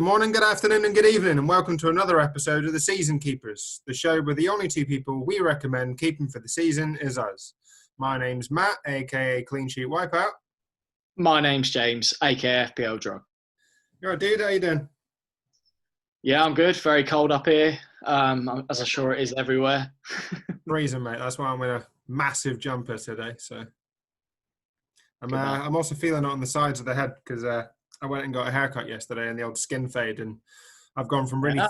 Good morning, good afternoon, and good evening, and welcome to another episode of The Season Keepers, the show where the only two people we recommend keeping for the season is us. My name's Matt, aka Clean Sheet Wipeout. My name's James, aka FPL Drug. You're right, dude. How you doing? Yeah, I'm good. Very cold up here, as I'm sure it is everywhere. Freezing, mate. That's why I'm in a massive jumper today. So I'm also feeling it on the sides of the head because I went and got a haircut yesterday and the old skin fade, and I've gone from really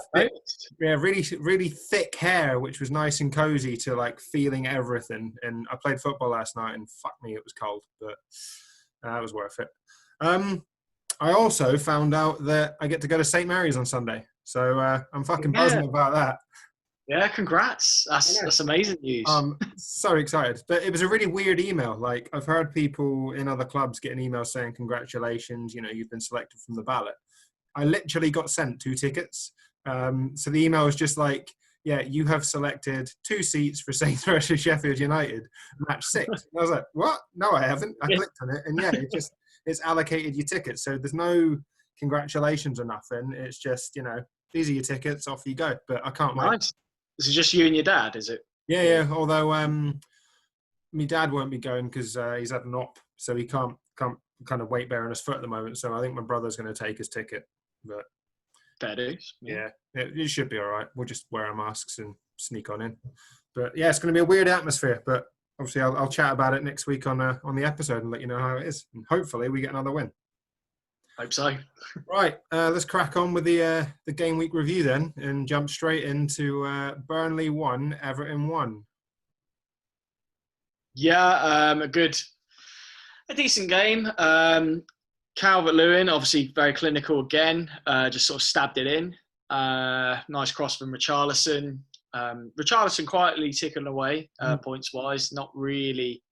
really thick hair, which was nice and cozy, to like feeling everything. And I played football last night, and fuck me, it was cold, but it was worth it. I also found out that I get to go to St. Mary's on Sunday, so I'm fucking buzzing about that. Yeah, congrats. That's amazing news. I'm so excited. But it was a really weird email. Like, I've heard people in other clubs get an email saying, congratulations, you've been selected from the ballot. I literally got sent 2 tickets. So the email was just like, yeah, you have selected 2 seats for Saints versus Sheffield United, match 6. And I was like, what? No, I haven't. I clicked on it, and yeah, it's allocated your tickets. So there's no congratulations or nothing. It's just, these are your tickets, off you go. But I can't wait. Is it just you and your dad, is it? Yeah. Although my dad won't be going because he's had an op, so he can't kind of weight bear on his foot at the moment. So I think my brother's going to take his ticket. But fair dues. Yeah, it should be all right. We'll just wear our masks and sneak on in. But yeah, it's going to be a weird atmosphere. But obviously, I'll chat about it next week on the episode and let you know how it is. And hopefully, we get another win. Hope so. Right, let's crack on with the game week review then, and jump straight into Burnley 1, Everton 1. Yeah, a decent game. Calvert-Lewin, obviously very clinical again, just sort of stabbed it in. Nice cross from Richarlison. Richarlison quietly ticking away points-wise, not really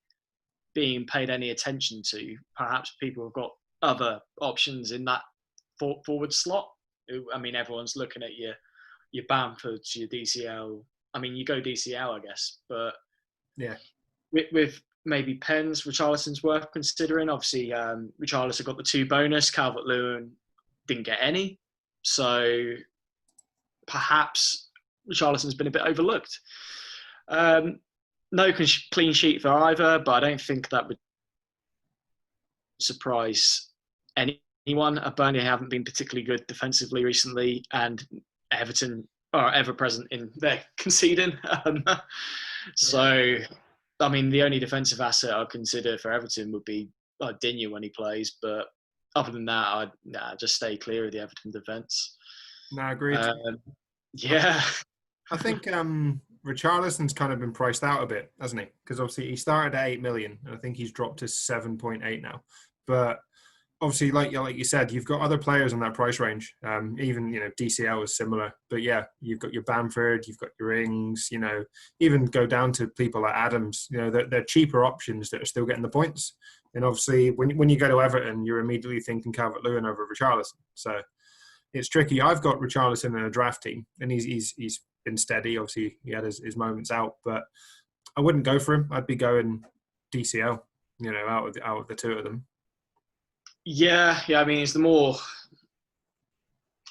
being paid any attention to. Perhaps people have got other options in that forward slot. I mean, everyone's looking at your Bamfords, your DCL. I mean, you go DCL, I guess, but yeah, with maybe Pens, Richarlison's worth considering. Obviously, Richarlison got the 2 bonus. Calvert-Lewin didn't get any, so perhaps Richarlison's been a bit overlooked. No clean sheet for either, but I don't think that would surprise anyone. Burnley haven't been particularly good defensively recently, and Everton are ever present in their conceding. So, I mean, the only defensive asset I'd consider for Everton would be Digne when he plays, but other than that, I'd just stay clear of the Everton defence. No, agreed. Yeah. I think Richarlison's kind of been priced out a bit, hasn't he? Because obviously he started at 8 million, and I think he's dropped to 7.8 now. But obviously, like you said, you've got other players in that price range. Even DCL is similar, but yeah, you've got your Bamford, you've got your Ings. Even go down to people like Adams. They're cheaper options that are still getting the points. And obviously, when you go to Everton, you're immediately thinking Calvert-Lewin over Richarlison. So it's tricky. I've got Richarlison in a draft team, and he's been steady. Obviously, he had his moments out, but I wouldn't go for him. I'd be going DCL. Out of the 2 of them. Yeah. I mean, it's the more,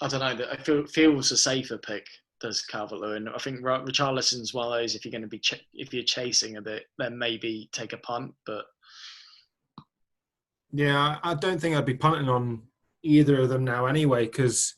I don't know, that feels a safer pick, does Calvert-Lewin. I think Richarlison's one of those, if you're going to be, if you're chasing a bit, then maybe take a punt, but. Yeah, I don't think I'd be punting on either of them now anyway, because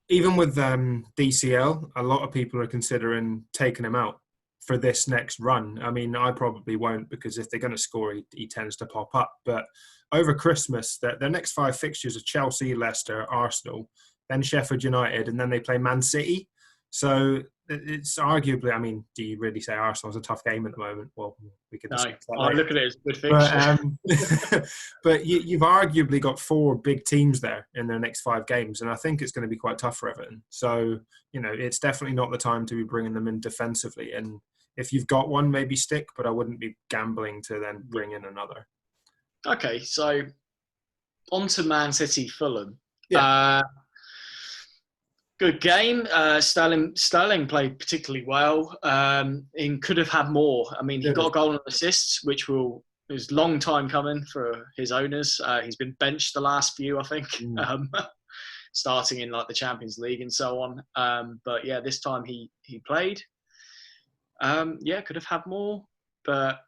even with DCL, a lot of people are considering taking him out for this next run. I mean, I probably won't, because if they're going to score, he tends to pop up. But over Christmas, their next 5 fixtures are Chelsea, Leicester, Arsenal, then Sheffield United, and then they play Man City. So it's arguably, I mean, do you really say Arsenal's a tough game at the moment? Well, we can discuss that later. I look at it as a good fixture. But you've arguably got 4 big teams there in their next 5 games, and I think it's going to be quite tough for Everton. So, it's definitely not the time to be bringing them in defensively. And if you've got one, maybe stick, but I wouldn't be gambling to then bring in another. Okay, so on to Man City Fulham. Yeah. Good game. Sterling played particularly well. He could have had more. I mean, he got a goal and assists, which was a long time coming for his owners. He's been benched the last few, I think. starting in like the Champions League and so on. But yeah, this time he played. Yeah, could have had more, but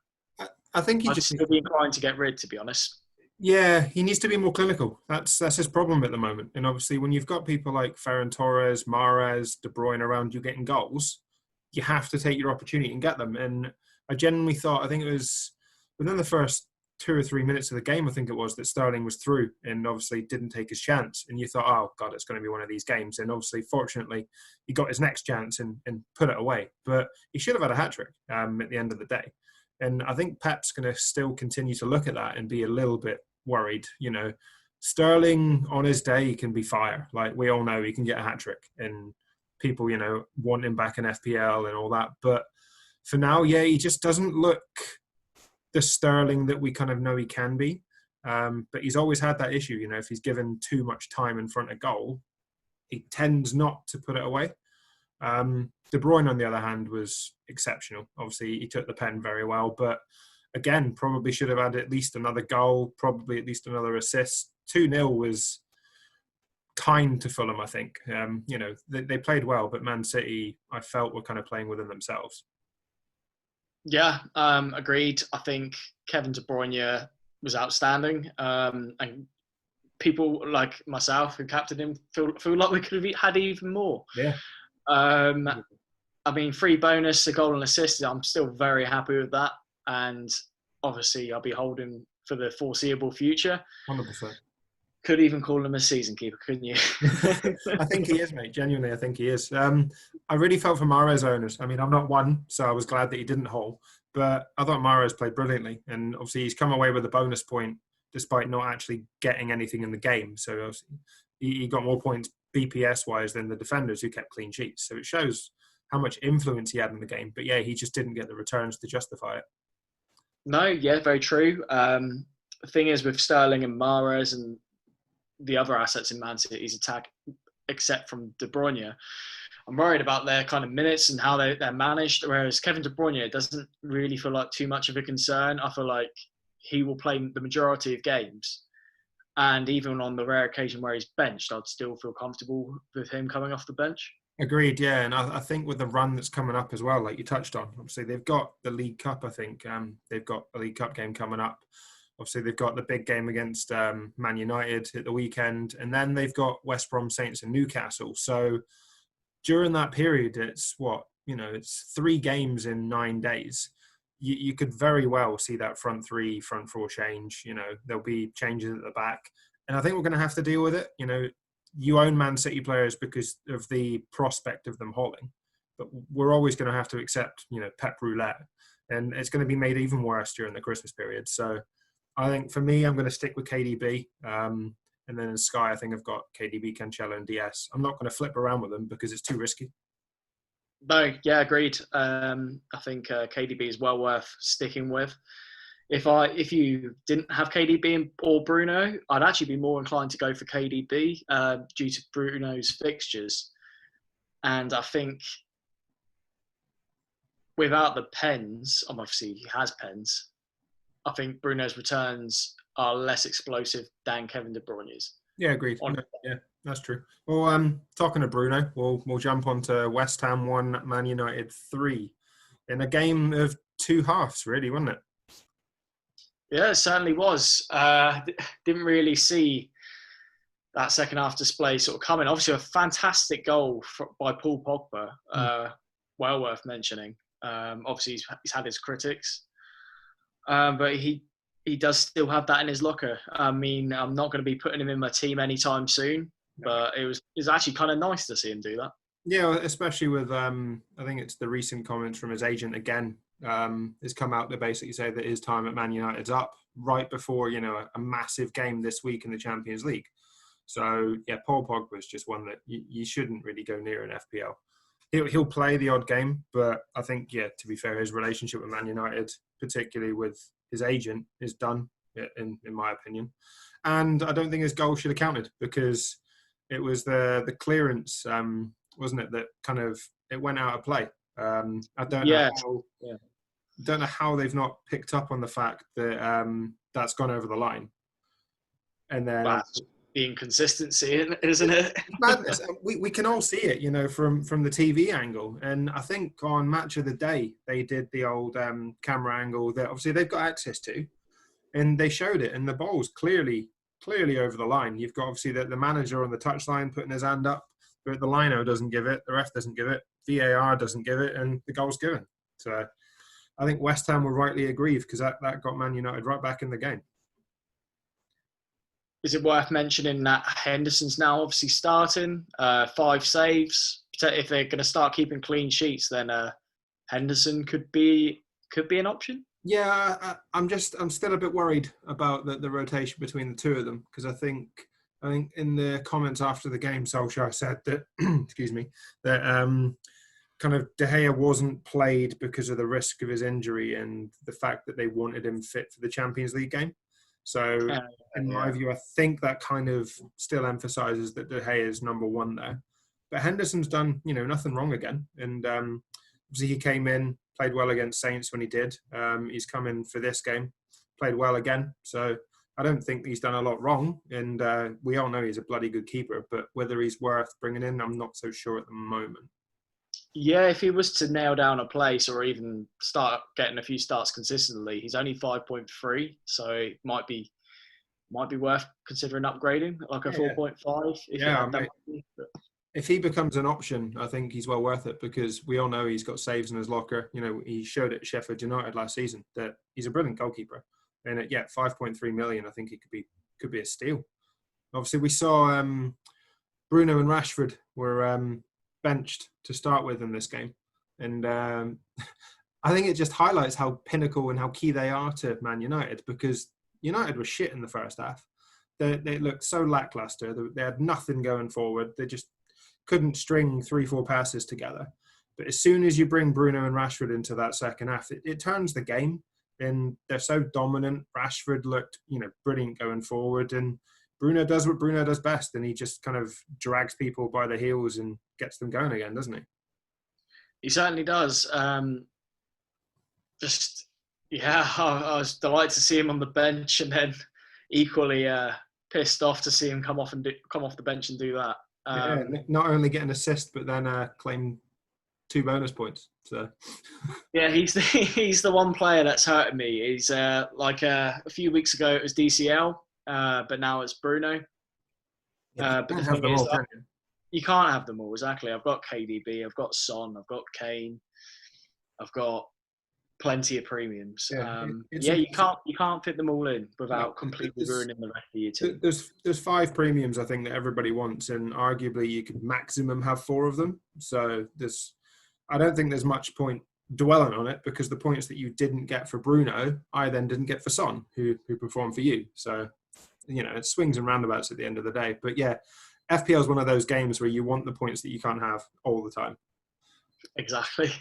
I think he I'd just still be inclined to get rid, to be honest. yeah, he needs to be more clinical. That's his problem at the moment. And obviously, when you've got people like Ferran Torres, Mahrez, De Bruyne around you getting goals, you have to take your opportunity and get them. And I genuinely thought, I think it was within the first 2 or 3 minutes of the game, I think it was, that Sterling was through and obviously didn't take his chance. And you thought, oh, God, it's going to be one of these games. And obviously, fortunately, he got his next chance and put it away. But he should have had a hat-trick at the end of the day. And I think Pep's going to still continue to look at that and be a little bit worried. You know, Sterling on his day can be fire. Like we all know, he can get a hat-trick. And people, you know, want him back in FPL and all that. But for now, yeah, he just doesn't look the Sterling that we kind of know he can be. But he's always had that issue, you know, if he's given too much time in front of goal, he tends not to put it away. De Bruyne, on the other hand, was exceptional. Obviously, he took the pen very well, but again, probably should have had at least another goal, probably at least another assist. 2-0 was kind to Fulham, I think. You know, they played well, but Man City, I felt, were kind of playing within themselves. Yeah, agreed. I think Kevin De Bruyne was outstanding. And people like myself who captained him feel like we could have had even more. Yeah. I mean, free bonus, a goal and assist, I'm still very happy with that. And obviously, I'll be holding for the foreseeable future. 100%. Could even call him a season keeper, couldn't you? I think he is, mate. Genuinely, I think he is. I really felt for Mahrez owners. I mean, I'm not one, so I was glad that he didn't hole. But I thought Mahrez played brilliantly. And obviously, he's come away with a bonus point despite not actually getting anything in the game. So obviously, he got more points BPS-wise than the defenders who kept clean sheets. So it shows how much influence he had in the game. But yeah, he just didn't get the returns to justify it. No, yeah, very true. The thing is with Sterling and Mahrez and the other assets in Man City's attack, except from De Bruyne, I'm worried about their kind of minutes and how they're managed. Whereas Kevin De Bruyne doesn't really feel like too much of a concern. I feel like he will play the majority of games. And even on the rare occasion where he's benched, I'd still feel comfortable with him coming off the bench. Agreed, yeah. And I think with the run that's coming up as well, like you touched on, obviously they've got the League Cup, I think. They've got a League Cup game coming up. Obviously, they've got the big game against Man United at the weekend. And then they've got West Brom Saints and Newcastle. So during that period, it's it's 3 games in 9 days. You could very well see that front 3, front 4 change. You know, there'll be changes at the back. And I think we're going to have to deal with it. You know, you own Man City players because of the prospect of them hauling. But we're always going to have to accept, Pep roulette. And it's going to be made even worse during the Christmas period. So I think for me, I'm going to stick with KDB. And then in Sky, I think I've got KDB, Cancelo, and DS. I'm not going to flip around with them because it's too risky. No, yeah, agreed. I think KDB is well worth sticking with. If you didn't have KDB or Bruno, I'd actually be more inclined to go for KDB due to Bruno's fixtures. And I think without the pens, obviously he has pens, I think Bruno's returns are less explosive than Kevin De Bruyne's. Yeah, agreed. Yeah, that's true. Well, talking to Bruno, we'll jump on to West Ham 1, Man United 3 in a game of 2 halves, really, wasn't it? Yeah, it certainly was. Didn't really see that second half display sort of coming. Obviously, a fantastic goal by Paul Pogba, well worth mentioning. Obviously, he's had his critics, but he does still have that in his locker. I mean, I'm not going to be putting him in my team anytime soon, but it was actually kind of nice to see him do that. Yeah, especially with, I think it's the recent comments from his agent again, has come out to basically say that his time at Man United's up right before, a massive game this week in the Champions League. So, yeah, Paul Pogba is just one that you shouldn't really go near in FPL. He'll play the odd game, but I think, to be fair, his relationship with Man United, particularly with his agent, is done, in my opinion. And I don't think his goal should have counted because it was the clearance, wasn't it, that kind of it went out of play. I don't know how they've not picked up on the fact that that's gone over the line. And then the inconsistency, isn't it? It's madness. We can all see it, from the TV angle. And I think on Match of the Day, they did the old camera angle that obviously they've got access to, and they showed it. And the ball's clearly over the line. You've got obviously the manager on the touchline putting his hand up, but the lino doesn't give it, the ref doesn't give it, VAR doesn't give it, and the goal's given. So I think West Ham will rightly aggrieve because that got Man United right back in the game. Is it worth mentioning that Henderson's now obviously starting, 5 saves? If they're going to start keeping clean sheets, then Henderson could be an option. Yeah, I'm still a bit worried about the rotation between the two of them because I think in the comments after the game, Solskjaer said that excuse me, that kind of De Gea wasn't played because of the risk of his injury and the fact that they wanted him fit for the Champions League game. So in my view, I think that kind of still emphasises that De Gea is number one there. But Henderson's done, nothing wrong again. And obviously he came in, played well against Saints when he did. He's come in for this game, played well again. So I don't think he's done a lot wrong. And we all know he's a bloody good keeper. But whether he's worth bringing in, I'm not so sure at the moment. Yeah, if he was to nail down a place or even start getting a few starts consistently, he's only 5.3, so it might be worth considering upgrading, like a 4.5. If he becomes an option, I think he's well worth it because we all know he's got saves in his locker. He showed at Sheffield United last season that he's a brilliant goalkeeper. And at 5.3 million, I think he could be a steal. Obviously, we saw Bruno and Rashford were benched to start with in this game. And I think it just highlights how pinnacle and how key they are to Man United because United was shit in the first half. They looked so lackluster. They had nothing going forward. They just couldn't string 3-4 passes together. But as soon as you bring Bruno and Rashford into that second half, it turns the game. And they're so dominant. Rashford looked, brilliant going forward. And Bruno does what Bruno does best, and he just kind of drags people by the heels and gets them going again, doesn't he? He certainly does. I was delighted to see him on the bench, and then equally pissed off to see him come off the bench and do that. Not only get an assist, but then claim 2 bonus points. So yeah, he's the one player that's hurting me. He's a few weeks ago it was DCL. But now it's Bruno. But the thing is, you can't have them all, exactly. I've got KDB, I've got Son, I've got Kane, I've got plenty of premiums. You can't fit them all in without completely ruining the rest of your team. There's 5 premiums, I think, that everybody wants, and arguably you could maximum have 4 of them. So I don't think there's much point dwelling on it because the points that you didn't get for Bruno, I then didn't get for Son, who performed for you. So it swings and roundabouts at the end of the day. But yeah, FPL is one of those games where you want the points that you can't have all the time. Exactly.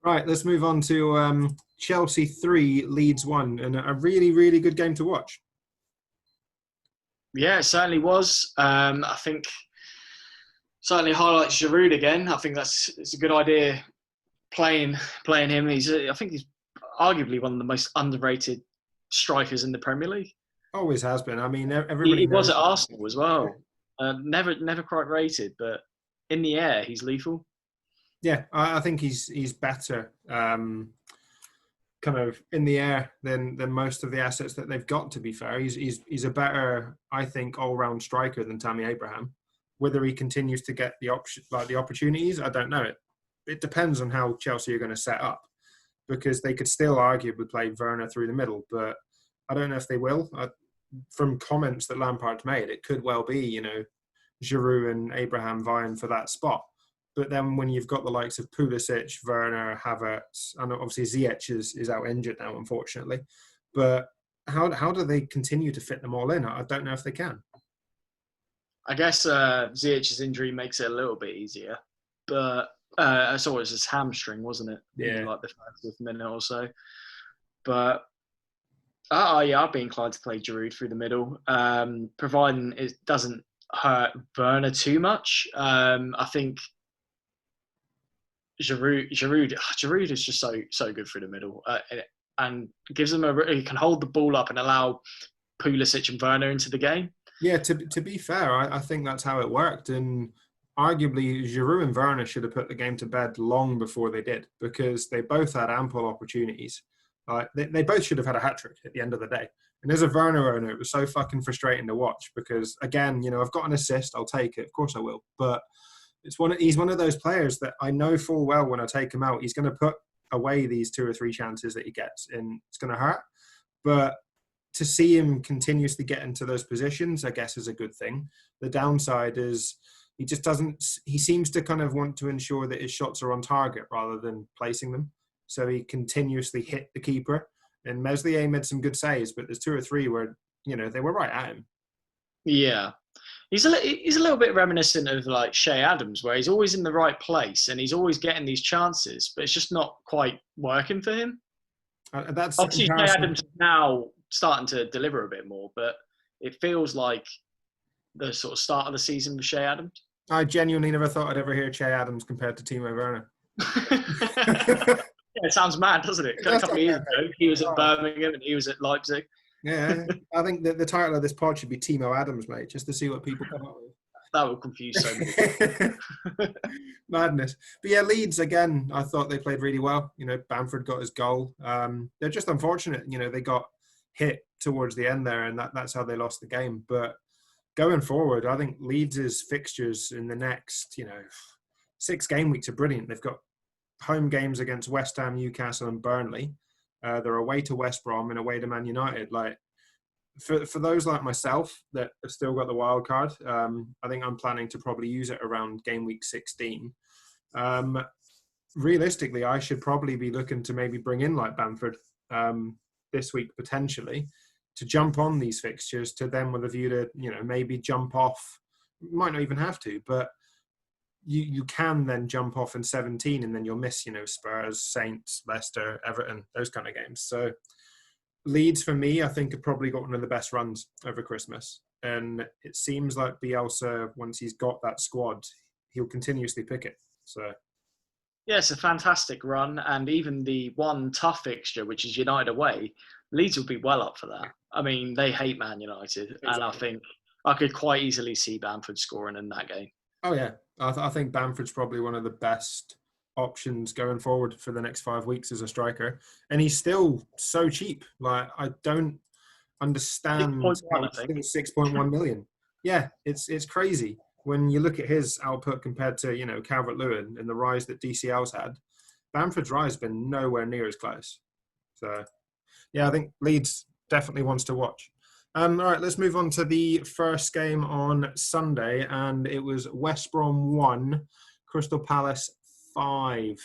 Right, let's move on to Chelsea 3, Leeds 1, and a really, really good game to watch. Yeah, it certainly was. I think certainly highlights Giroud again. I think it's a good idea playing him. I think he's arguably one of the most underrated strikers in the Premier League. Always has been. I mean, everybody. He was at Arsenal as well. Never quite rated, but in the air, he's lethal. Yeah, I think he's better, kind of in the air than most of the assets that they've got. To be fair, he's a better, I think, all-round striker than Tammy Abraham. Whether he continues to get the opportunities, I don't know. It depends on how Chelsea are going to set up, because they could still arguably play Werner through the middle, but I don't know if they will. From comments that Lampard's made, it could well be, Giroud and Abraham vying for that spot. But then when you've got the likes of Pulisic, Werner, Havertz, and obviously Ziyech is out injured now, unfortunately. But how do they continue to fit them all in? I don't know if they can. I guess Ziyech's injury makes it a little bit easier. But I saw it was his hamstring, wasn't it? Yeah. Like the first minute or so. But I'd be inclined to play Giroud through the middle, providing it doesn't hurt Werner too much. I think Giroud is just so good through the middle, and gives them he can hold the ball up and allow Pulisic and Werner into the game. Yeah, to be fair, I think that's how it worked. And arguably, Giroud and Werner should have put the game to bed long before they did, because they both had ample opportunities. They both should have had a hat-trick at the end of the day. And as a Werner owner, it was so fucking frustrating to watch because, again, I've got an assist, I'll take it. Of course I will. But he's one of those players that I know full well when I take him out, he's going to put away these 2 or 3 chances that he gets, and it's going to hurt. But to see him continuously get into those positions, I guess, is a good thing. The downside is he just doesn't. He seems to kind of want to ensure that his shots are on target rather than placing them. So he continuously hit the keeper. And Meslier made some good saves, but there's 2 or 3 where they were right at him. Yeah. He's a little bit reminiscent of like Shea Adams, where he's always in the right place and he's always getting these chances, but it's just not quite working for him. That's obviously Shea Adams is now starting to deliver a bit more, but it feels like the sort of start of the season with Shea Adams. I genuinely never thought I'd ever hear Shea Adams compared to Timo Werner. Yeah, it sounds mad, doesn't it? A couple of years ago, he was at Birmingham and he was at Leipzig. Yeah, I think that the title of this pod should be Timo Adams, mate, just to see what people come up with. That would confuse so many. Madness. But yeah, Leeds, again, I thought they played really well. Bamford got his goal. They're just unfortunate. They got hit towards the end there, and that's how they lost the game. But going forward, I think Leeds' fixtures in the next, 6 game weeks are brilliant. They've got home games against West Ham, Newcastle, and Burnley. They're away to West Brom and away to Man United. Like, for those like myself that have still got the wild card, I think I'm planning to probably use it around game week 16. Realistically, I should probably be looking to maybe bring in like Bamford this week potentially to jump on these fixtures, to them with a view to maybe jump off. Might not even have to, but you can then jump off in 17, and then you'll miss Spurs, Saints, Leicester, Everton, those kind of games. So Leeds, for me, I think have probably got one of the best runs over Christmas. And it seems like Bielsa, once he's got that squad, he'll continuously pick it. So, yeah, it's a fantastic run. And even the one tough fixture, which is United away, Leeds will be well up for that. I mean, they hate Man United. Exactly. And I think I could quite easily see Bamford scoring in that game. Oh, yeah. I think Bamford's probably one of the best options going forward for the next 5 weeks as a striker, and he's still so cheap. Like, I don't understand 6.1 million. Yeah, it's crazy when you look at his output compared to Calvert-Lewin and the rise that DCL's had. Bamford's rise has been nowhere near as close. So yeah, I think Leeds definitely wants to watch. All right, let's move on to the first game on Sunday, and it was West Brom 1, Crystal Palace 5.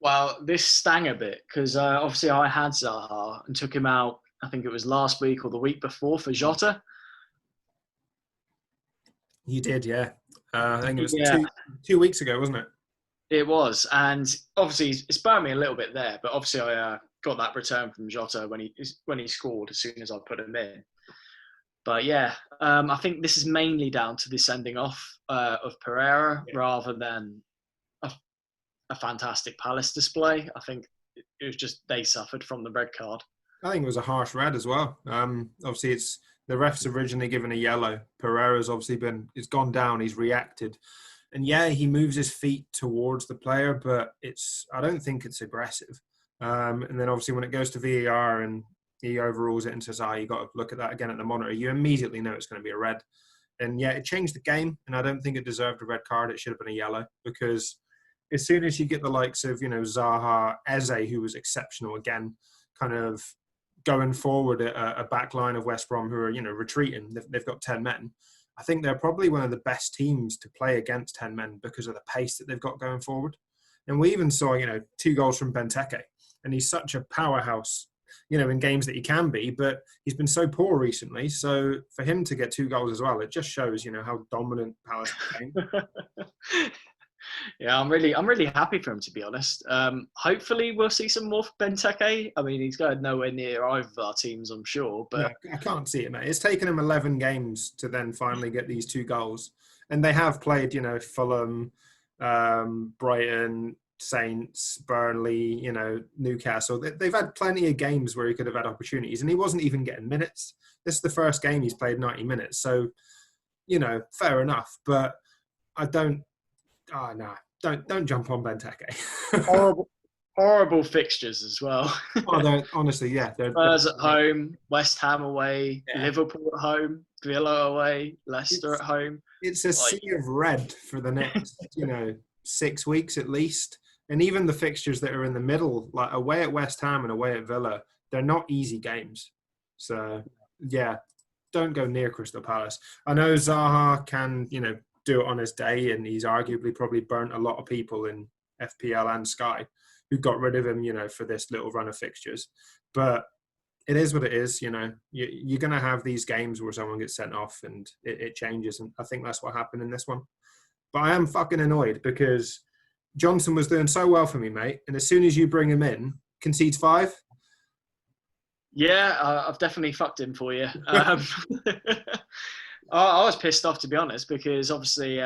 Well, this stung a bit because obviously I had Zaha and took him out, I think it was last week or the week before, for Jota. You did, yeah. I think it was 2 weeks ago, wasn't it? It was. And obviously it's burned me a little bit there, but obviously I got that return from Jota when he scored as soon as I put him in. But yeah, I think this is mainly down to the sending off of Pereira rather than a fantastic Palace display. I think it was just they suffered from the red card. I think it was a harsh red as well. Obviously, it's the ref's originally given a yellow. Pereira's obviously it's gone down. He's reacted, and yeah, he moves his feet towards the player, but I don't think it's aggressive. And then obviously when it goes to VAR and he overrules it and says, you got to look at that again at the monitor, you immediately know it's going to be a red. And yeah, it changed the game, and I don't think it deserved a red card. It should have been a yellow, because as soon as you get the likes of, Zaha, Eze, who was exceptional again, kind of going forward a back line of West Brom who are, retreating. They've got 10 men. I think they're probably one of the best teams to play against 10 men because of the pace that they've got going forward. And we even saw, 2 goals from Benteke. And he's such a powerhouse, in games that he can be, but he's been so poor recently. So for him to get 2 goals as well, it just shows, how dominant Palace became. Yeah, I'm really happy for him, to be honest. Hopefully we'll see some more for Benteke. I mean, he's going nowhere near either of our teams, I'm sure. But I can't see it, mate. It's taken him 11 games to then finally get these 2 goals. And they have played, Fulham, Brighton, Saints, Burnley, Newcastle. They've had plenty of games where he could have had opportunities, and he wasn't even getting minutes. This is the first game he's played 90 minutes, so fair enough. But I don't. Oh no, don't jump on Benteke. Horrible fixtures as well. Honestly, yeah. Spurs at home, West Ham away, Liverpool at home, Villa away, Leicester at home. It's a sea of red for the next, 6 weeks at least. And even the fixtures that are in the middle, like away at West Ham and away at Villa, they're not easy games. So, yeah, don't go near Crystal Palace. I know Zaha can, do it on his day, and he's arguably probably burnt a lot of people in FPL and Sky who got rid of him, for this little run of fixtures. But it is what it is, You're going to have these games where someone gets sent off and it changes. And I think that's what happened in this one. But I am fucking annoyed because Johnson was doing so well for me, mate. And as soon as you bring him in, concedes 5. Yeah, I've definitely fucked him for you. I was pissed off, to be honest, because obviously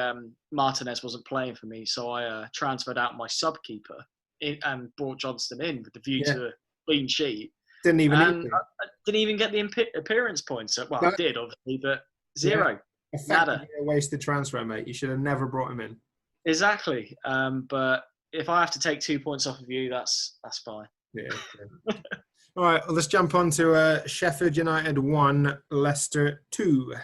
Martinez wasn't playing for me. So I transferred out my sub-keeper and brought Johnston in with the view to a clean sheet. Didn't even get the appearance points. Well, I did, obviously, but 0. Yeah. Nada. A wasted transfer, mate. You should have never brought him in. Exactly. But if I have to take 2 points off of you, that's fine. Yeah. All right, well, let's jump on to Sheffield United 1, Leicester 2.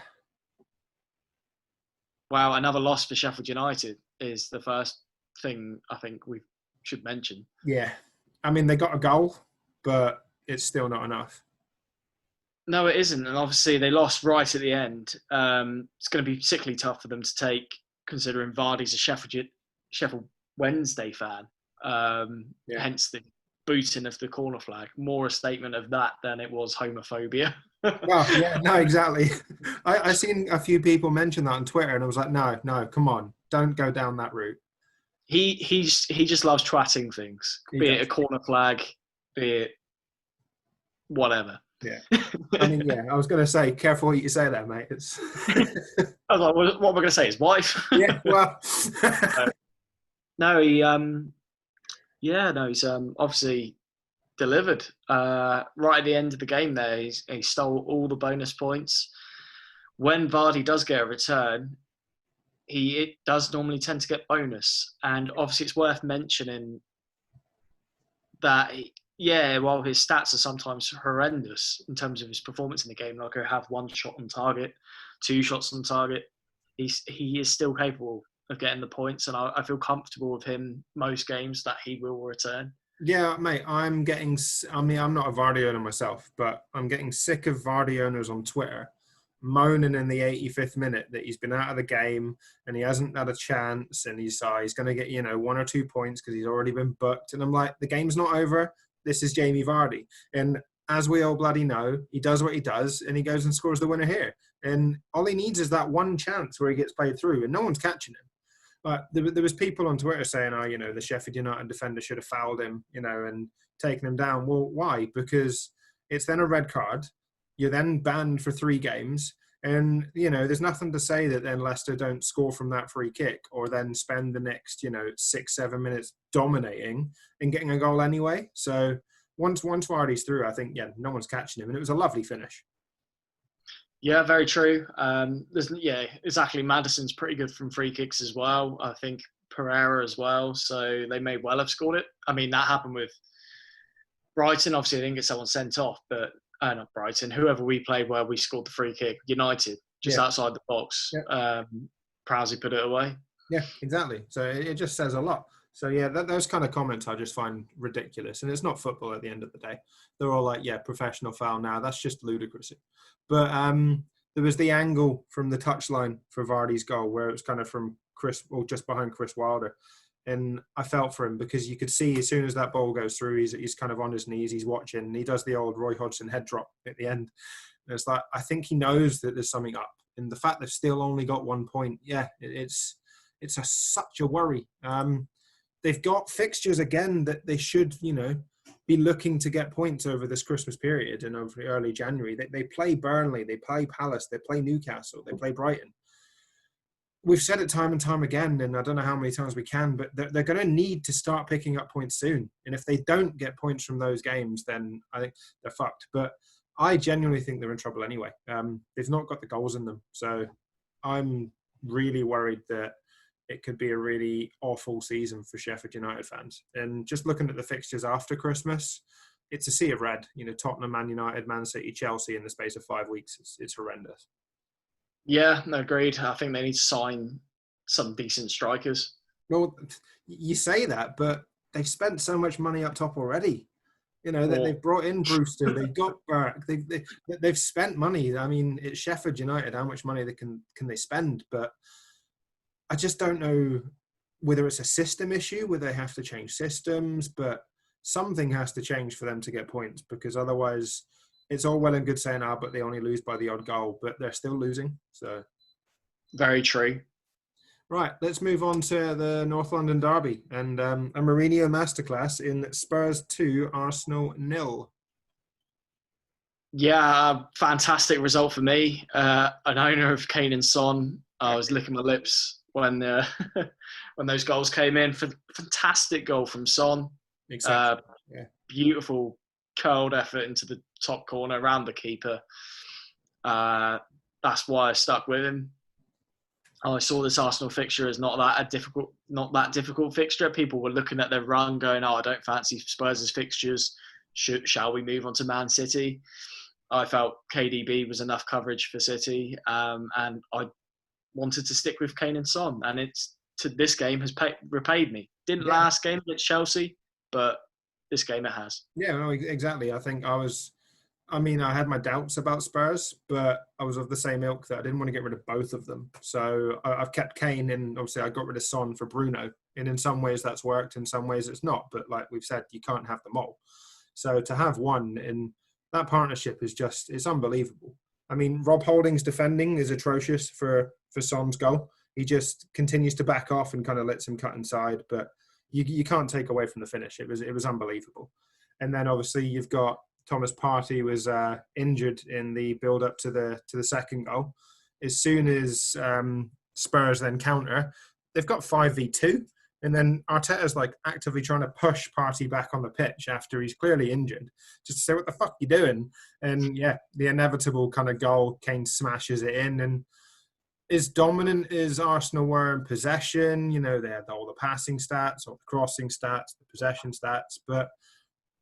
Wow, another loss for Sheffield United is the first thing I think we should mention. Yeah. I mean, they got a goal, but it's still not enough. No, it isn't. And obviously they lost right at the end. It's going to be particularly tough for them to take, considering Vardy's a Sheffield Wednesday fan. Hence the booting of the corner flag. More a statement of that than it was homophobia. Well, yeah, no, exactly. I seen a few people mention that on Twitter, and I was like, no, come on. Don't go down that route. He just loves twatting things, be it a corner flag, be it whatever. Yeah. I mean, yeah, I was going to say, careful what you say there, mate. It's. I was like, what am I going to say? His wife? Yeah, well. No, he's obviously delivered. Right at the end of the game there, he stole all the bonus points. When Vardy does get a return, it does normally tend to get bonus. And obviously it's worth mentioning that, while his stats are sometimes horrendous in terms of his performance in the game, like he'll have 1 shot on target, 2 shots on target, he is still capable of getting the points, and I feel comfortable with him most games that he will return. Yeah, mate, I'm not a Vardy owner myself, but I'm getting sick of Vardy owners on Twitter moaning in the 85th minute that he's been out of the game and he hasn't had a chance and he's going to get 1 or 2 points because he's already been booked. And I'm like, the game's not over. This is Jamie Vardy. And as we all bloody know, he does what he does and he goes and scores the winner here. And all he needs is that one chance where he gets played through and no one's catching him. But there was people on Twitter saying, the Sheffield United defender should have fouled him, and taken him down. Well, why? Because it's then a red card. You're then banned for 3 games. And, there's nothing to say that then Leicester don't score from that free kick or then spend the next, 6-7 minutes dominating and getting a goal anyway. So once Vardy's through, I think, no one's catching him. And it was a lovely finish. Yeah, very true. Exactly. Maddison's pretty good from free kicks as well. I think Pereira as well. So they may well have scored it. I mean, that happened with Brighton. Obviously, they didn't get someone sent off, but not Brighton. Whoever we played where we scored the free kick, United, just outside the box. Yeah. Prowsey put it away. Yeah, exactly. So it just says a lot. So, yeah, those kind of comments I just find ridiculous. And it's not football at the end of the day. They're all like, professional foul now. That's just ludicrous. But there was the angle from the touchline for Vardy's goal where it was kind of from just behind Chris Wilder. And I felt for him because you could see as soon as that ball goes through, he's kind of on his knees, he's watching, and he does the old Roy Hodgson head drop at the end. And it's like, I think he knows that there's something up. And the fact they've still only got 1 point, it's such a worry. They've got fixtures again that they should, be looking to get points over this Christmas period and over early January. They play Burnley, they play Palace, they play Newcastle, they play Brighton. we've said it time and time again, and I don't know how many times we can, but they're going to need to start picking up points soon. And if they don't get points from those games, then I think they're fucked. But I genuinely think they're in trouble anyway. They've not got the goals in them. So I'm really worried that it could be a really awful season for Sheffield United fans. And just looking at the fixtures after Christmas, it's a sea of red. Tottenham, Man United, Man City, Chelsea in the space of 5 weeks. It's horrendous. Yeah, no, agreed. I think they need to sign some decent strikers. Well, you say that, but they've spent so much money up top already. That Or they've brought in Brewster, they've got Burke, they've spent money. I mean, it's Sheffield United. How much money can they spend? But I just don't know whether it's a system issue, where they have to change systems, but something has to change for them to get points, because otherwise it's all well and good saying, but they only lose by the odd goal, but they're still losing. So very true. Right, let's move on to the North London derby and a Mourinho masterclass in Spurs 2, Arsenal 0. Yeah, fantastic result for me. An owner of Kane and Son. I was licking my lips when when those goals came in. Fantastic goal from Son. Exactly. Beautiful curled effort into the top corner around the keeper. That's why I stuck with him. I saw this Arsenal fixture as not that difficult fixture. People were looking at their run, going, "Oh, I don't fancy Spurs' fixtures. Shall we move on to Man City?" I felt KDB was enough coverage for City, and I wanted to stick with Kane and Son. And this game has repaid me. Didn't last game against Chelsea, but this game it has. Yeah, no, exactly. I had my doubts about Spurs, but I was of the same ilk that I didn't want to get rid of both of them. So I've kept Kane, and obviously I got rid of Son for Bruno. And in some ways that's worked, in some ways it's not. But like we've said, you can't have them all. So to have one in that partnership it's unbelievable. I mean, Rob Holding's defending is atrocious for Son's goal. He just continues to back off and kind of lets him cut inside. But you can't take away from the finish. It was unbelievable. And then obviously you've got Thomas Partey was injured in the build-up to the second goal. As soon as Spurs then counter, they've got 5v2, and then Arteta's like actively trying to push Partey back on the pitch after he's clearly injured, just to say, "What the fuck are you doing?" And yeah, the inevitable kind of goal, Kane smashes it in, and as dominant as Arsenal were in possession, they had all the passing stats, all the crossing stats, the possession stats, but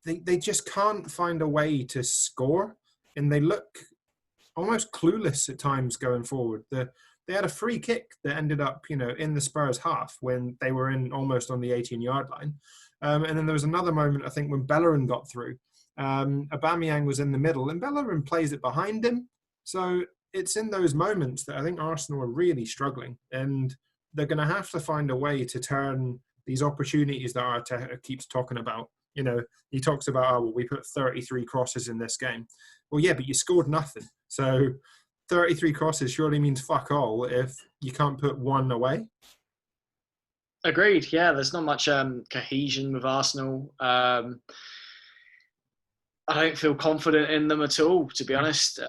they just can't find a way to score, and they look almost clueless at times going forward. They had a free kick that ended up, in the Spurs half when they were almost on the 18-yard line. And then there was another moment, I think, when Bellerin got through. Aubameyang was in the middle, and Bellerin plays it behind him. So it's in those moments that I think Arsenal are really struggling, and they're going to have to find a way to turn these opportunities that Arteta keeps talking about. He talks about, we put 33 crosses in this game. Well, yeah, but you scored nothing. So 33 crosses surely means fuck all if you can't put one away. Agreed. Yeah, there's not much cohesion with Arsenal. I don't feel confident in them at all, to be honest.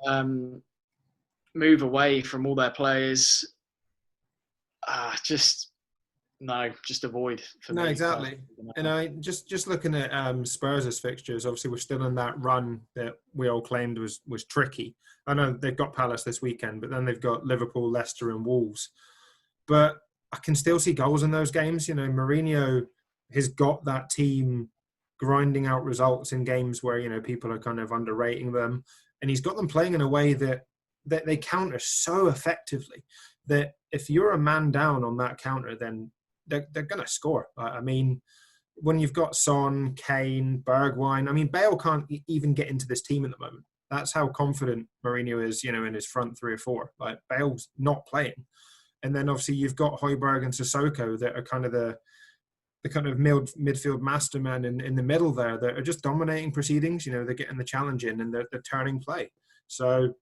Move away from all their players. Just avoid for me. No, exactly. And I just looking at Spurs' fixtures, obviously we're still in that run that we all claimed was tricky. I know they've got Palace this weekend, but then they've got Liverpool, Leicester and Wolves. But I can still see goals in those games. Mourinho has got that team grinding out results in games where, people are kind of underrating them. And he's got them playing in a way that they counter so effectively that if you're a man down on that counter, then they're going to score. I mean, when you've got Son, Kane, Bergwijn, Bale can't even get into this team at the moment. That's how confident Mourinho is, in his front three or four. Like, Bale's not playing. And then obviously you've got Højbjerg and Sissoko that are kind of the kind of midfield masterman in the middle there that are just dominating proceedings. They're getting the challenge in and they're turning play. So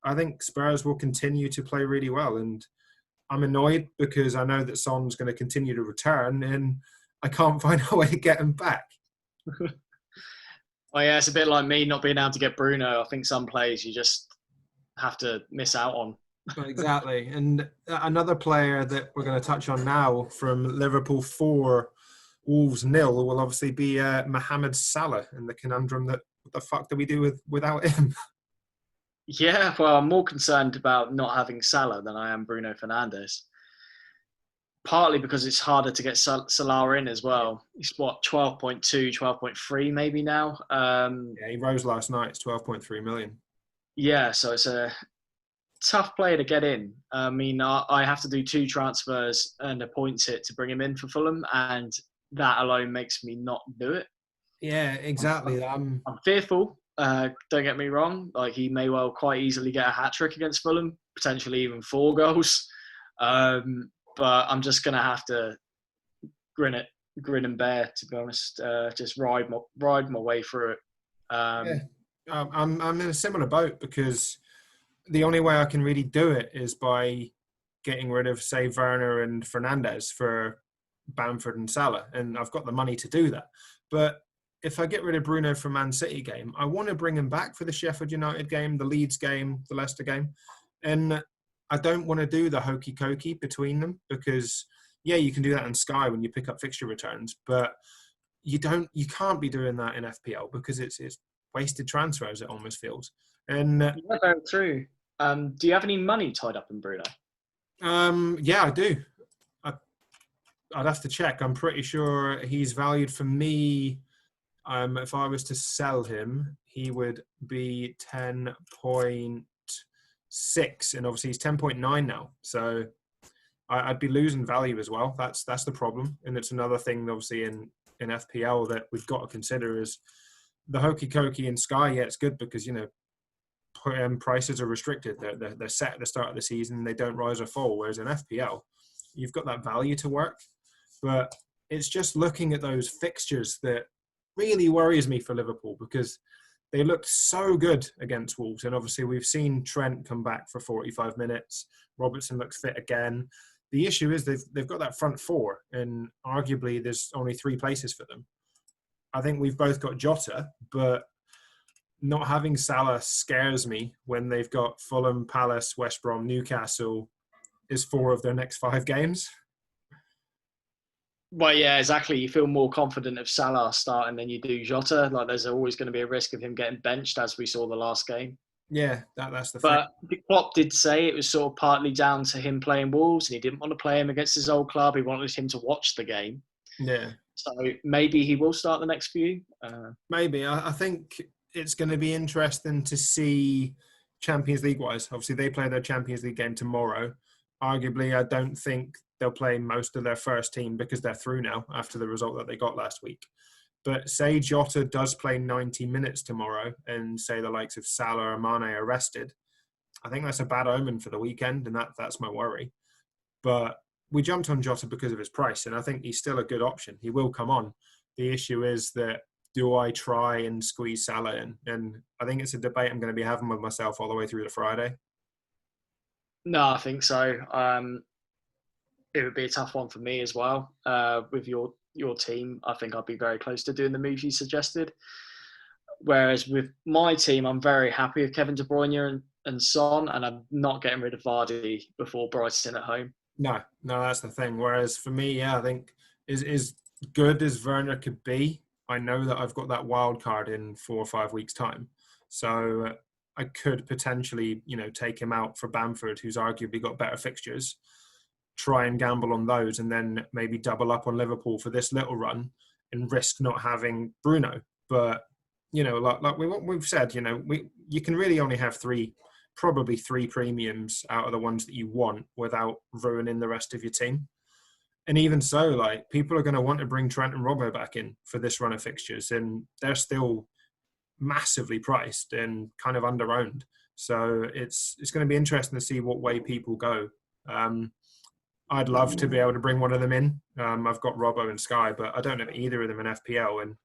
I think Spurs will continue to play really well. And I'm annoyed because I know that Son's going to continue to return and I can't find a way to get him back. Well, yeah, it's a bit like me not being able to get Bruno. I think some players you just have to miss out on, Exactly. And another player that we're going to touch on now from Liverpool 4, Wolves 0 will obviously be Mohamed Salah, and the conundrum that what the fuck do we do without him? Yeah, well, I'm more concerned about not having Salah than I am Bruno Fernandes. Partly because it's harder to get Salah in as well. He's what, 12.2, 12.3 maybe now. Yeah, he rose last night. It's 12.3 million. Yeah, so it's a tough player to get in. I mean, I have to do 2 transfers and a points hit to bring him in for Fulham, and that alone makes me not do it. Yeah, exactly. I'm fearful. Don't get me wrong. Like, he may well quite easily get a hat trick against Fulham, potentially even 4 goals. But I'm just gonna have to grin and bear. To be honest, just ride my way through it. Yeah, I'm in a similar boat because the only way I can really do it is by getting rid of, say, Werner and Fernandez for Bamford and Salah, and I've got the money to do that. But if I get rid of Bruno from Man City game, I want to bring him back for the Sheffield United game, the Leeds game, the Leicester game, and I don't want to do the hokey cokey between them because yeah, you can do that in Sky when you pick up fixture returns, but you can't be doing that in FPL because it's wasted transfers. It almost feels, and Yeah, very true. Do you have any money tied up in Bruno? yeah, I do. I, I'd have to check. I'm pretty sure he's valued for me. If I was to sell him, he would be 10.6, and obviously he's 10.9 now. So I'd be losing value as well. That's the problem, and it's another thing, obviously in FPL that we've got to consider is the hokey cokey in Sky. Yeah, it's good because prices are restricted. They're set at the start of the season. They don't rise or fall. Whereas in FPL, you've got that value to work. But it's just looking at those fixtures that really worries me for Liverpool because they looked so good against Wolves. And obviously we've seen Trent come back for 45 minutes. Robertson looks fit again. The issue is they've got that front 4, and arguably there's only 3 places for them. I think we've both got Jota, but not having Salah scares me when they've got Fulham, Palace, West Brom, Newcastle is 4 of their next 5 games. Well, yeah, exactly. You feel more confident of Salah starting than you do Jota. Like, there's always going to be a risk of him getting benched, as we saw the last game. Yeah, that's the thing. But Klopp did say it was sort of partly down to him playing Wolves, and he didn't want to play him against his old club. He wanted him to watch the game. Yeah. So maybe he will start the next few. Maybe. I think it's going to be interesting to see Champions League wise. Obviously, they play their Champions League game tomorrow. Arguably, I don't think they'll play most of their first team because they're through now after the result that they got last week. But say Jota does play 90 minutes tomorrow and say the likes of Salah or Mane are rested, I think that's a bad omen for the weekend, and that's my worry. But we jumped on Jota because of his price, and I think he's still a good option. He will come on. The issue is that do I try and squeeze Salah in? And I think it's a debate I'm going to be having with myself all the way through to Friday. No, I think so. It would be a tough one for me as well. With your team, I think I'd be very close to doing the move you suggested. Whereas with my team, I'm very happy with Kevin De Bruyne and Son, and I'm not getting rid of Vardy before Brighton at home. No, that's the thing. Whereas for me, yeah, I think is good as Werner could be. I know that I've got that wild card in 4 or 5 weeks' time, so I could potentially, take him out for Bamford, who's arguably got better fixtures. Try and gamble on those, and then maybe double up on Liverpool for this little run, and risk not having Bruno. But like we've said, you can really only have probably three premiums out of the ones that you want without ruining the rest of your team. And even so, like, people are going to want to bring Trent and Robbo back in for this run of fixtures, and they're still massively priced and kind of under-owned. So it's going to be interesting to see what way people go. I'd love to be able to bring one of them in. I've got Robbo and Sky, but I don't have either of them in FPL, and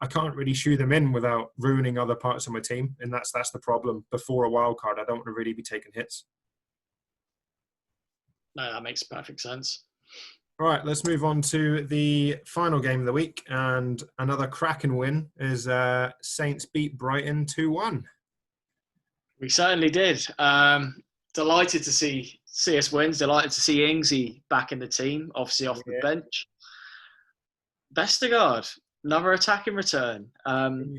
I can't really shoe them in without ruining other parts of my team, and that's the problem. Before a wild card, I don't want to really be taking hits. No, that makes perfect sense. All right, let's move on to the final game of the week, and another cracking win is Saints beat Brighton 2-1. We certainly did. delighted to see us wins. Delighted to see Ingsy back in the team, obviously off the bench. Vestergaard, another attacking return.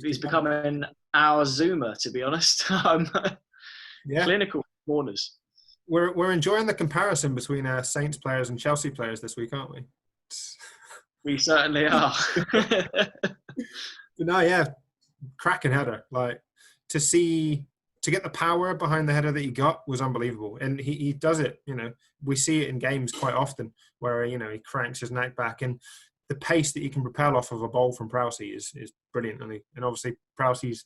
He's becoming our Zuma, to be honest. Clinical corners. We're enjoying the comparison between Saints players and Chelsea players this week, aren't we? We certainly are. No, yeah, cracking header. Like to get the power behind the header that he got was unbelievable, and he does it. We see it in games quite often where he cranks his neck back, and the pace that he can propel off of a ball from Prowsey is brilliant. And obviously Prowsey's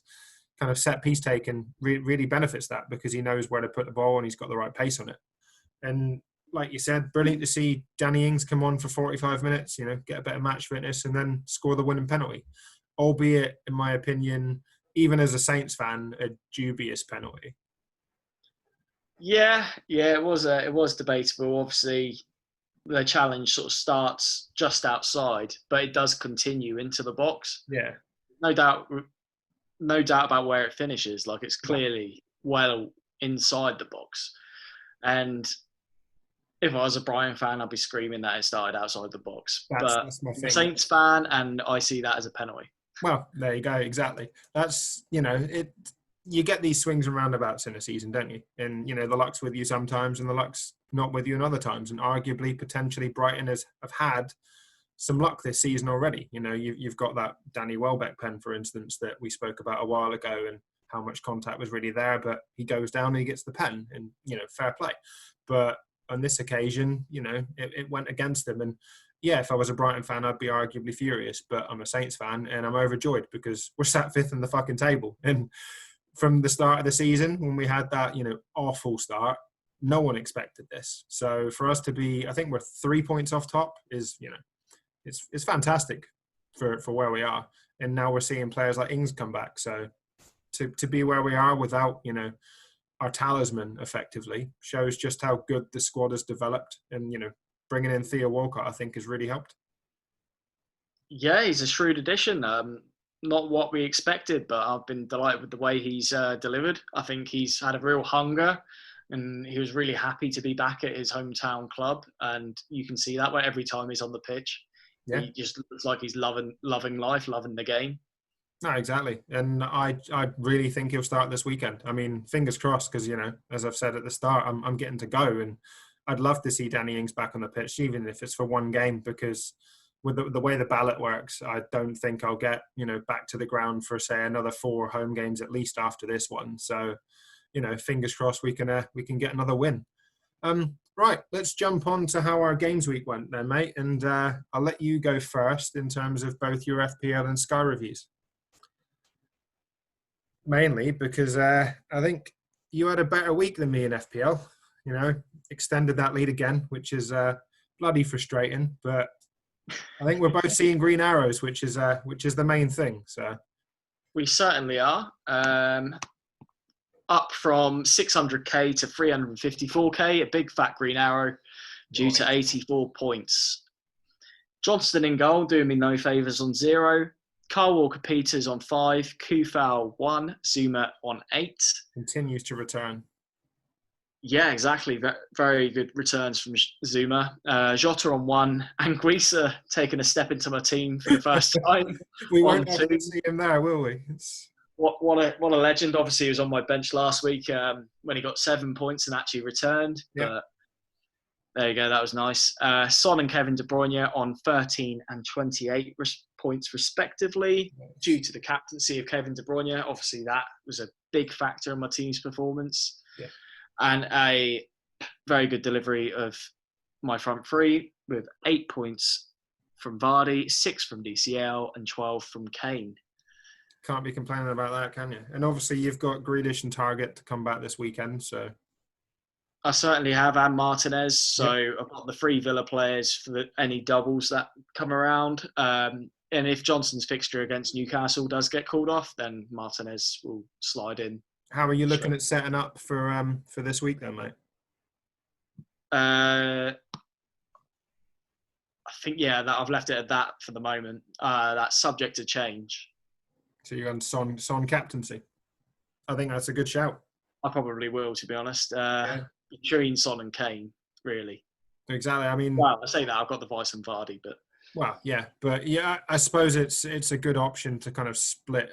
kind of set piece taken really benefits that because he knows where to put the ball and he's got the right pace on it. And like you said, brilliant to see Danny Ings come on for 45 minutes, get a bit of match fitness and then score the winning penalty. Albeit, in my opinion, even as a Saints fan, a dubious penalty. Yeah, it was debatable. Obviously, the challenge sort of starts just outside, but it does continue into the box. Yeah, no doubt about where it finishes. Like it's clearly well inside the box. And if I was a Brighton fan, I'd be screaming that it started outside the box. That's my thing. I'm a Saints fan, and I see that as a penalty. Well, there you go. Exactly. That's it. You get these swings and roundabouts in a season, don't you? And the luck's with you sometimes, and the luck's not with you in other times. And arguably, potentially, Brighton have had some luck this season already. You've got that Danny Welbeck pen, for instance, that we spoke about a while ago, and how much contact was really there, but he goes down and he gets the pen, and fair play. But on this occasion, it went against him. And yeah, if I was a Brighton fan, I'd be arguably furious. But I'm a Saints fan, and I'm overjoyed because we're sat fifth in the fucking table. And from the start of the season, when we had that, awful start, no one expected this. So for us to be, I think we're 3 points off top is, it's fantastic for where we are. And now we're seeing players like Ings come back. So to be where we are without, our talisman effectively shows just how good the squad has developed. And, bringing in Theo Walcott, I think, has really helped. Yeah, he's a shrewd addition. Not what we expected, but I've been delighted with the way he's delivered. I think he's had a real hunger, and he was really happy to be back at his hometown club. And you can see that where every time he's on the pitch, he just looks like he's loving life, loving the game. No, exactly. And I really think he'll start this weekend. I mean, fingers crossed, because, as I've said at the start, I'm getting to go, and I'd love to see Danny Ings back on the pitch, even if it's for one game, because with the way the ballot works, I don't think I'll get, back to the ground for, say, another 4 home games at least after this one. So, fingers crossed we can get another win. Right, let's jump on to how our games week went then, mate. And I'll let you go first in terms of both your FPL and Sky reviews. Mainly because I think you had a better week than me in FPL. Extended that lead again, which is bloody frustrating. But I think we're both seeing green arrows, which is the main thing. So we certainly are. Up from 600k to 354k, a big fat green arrow due to 84 points. Johnston in goal, doing me no favours on 0. Carl Walker-Peters on 5, Kufal 1, Zuma on 8. Continues to return. Yeah, exactly. Very good returns from Zuma. Jota on 1, and Anguissa taking a step into my team for the first time. We won't have to see him there, will we? What a legend. Obviously, he was on my bench last week when he got 7 points and actually returned. Yeah. But there you go. That was nice. Son and Kevin De Bruyne on 13 and 28 points respectively, due to the captaincy of Kevin De Bruyne. Obviously, that was a big factor in my team's performance. Yeah. And a very good delivery of my front three with 8 points from Vardy, 6 from DCL, and 12 from Kane. Can't be complaining about that, can you? And obviously, you've got Grealish and Target to come back this weekend, so... I certainly have, and Martinez. So yep. I've got the 3 Villa players for any doubles that come around. And if Johnson's fixture against Newcastle does get called off, then Martinez will slide in. How are you looking at setting up for this week then, mate? I think, that I've left it at that for the moment. That's subject to change. So you're on Son captaincy. I think that's a good shout. I probably will, to be honest. between Son and Kane, really. Exactly. I mean, Well, I say that I've got the Vice and Vardy, but well, yeah, but yeah, I suppose it's a good option to kind of split,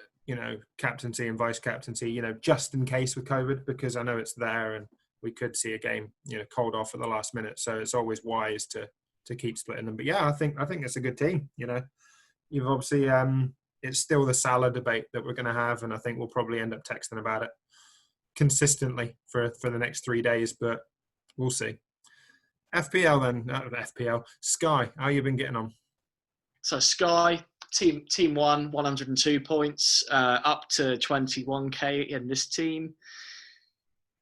captaincy and vice captaincy, just in case with COVID, because I know it's there and we could see a game, called off at the last minute. So it's always wise to keep splitting them. But yeah, I think it's a good team. You've obviously it's still the Salah debate that we're going to have, and I think we'll probably end up texting about it consistently for the next 3 days, but we'll see. FPL then, FPL Sky. How you been getting on? So Sky team 102 points, up to 21k in this team.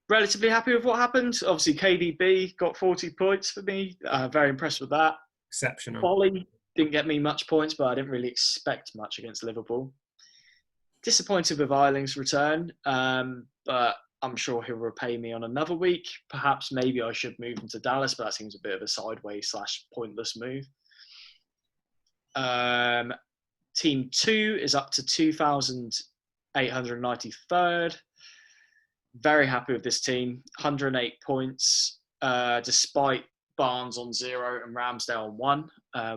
Relatively happy with what happened. Obviously, KDB got 40 points for me. Very impressed with that. Exceptional. Bolly didn't get me much points, but I didn't really expect much against Liverpool. Disappointed with Eiling's return, but I'm sure he'll repay me on another week. Perhaps maybe I should move him to Dallas, but that seems a bit of a sideways / pointless move. Team 2 is up to 2,893rd. Very happy with this team. 108 points, despite Barnes on 0 and Ramsdale on 1.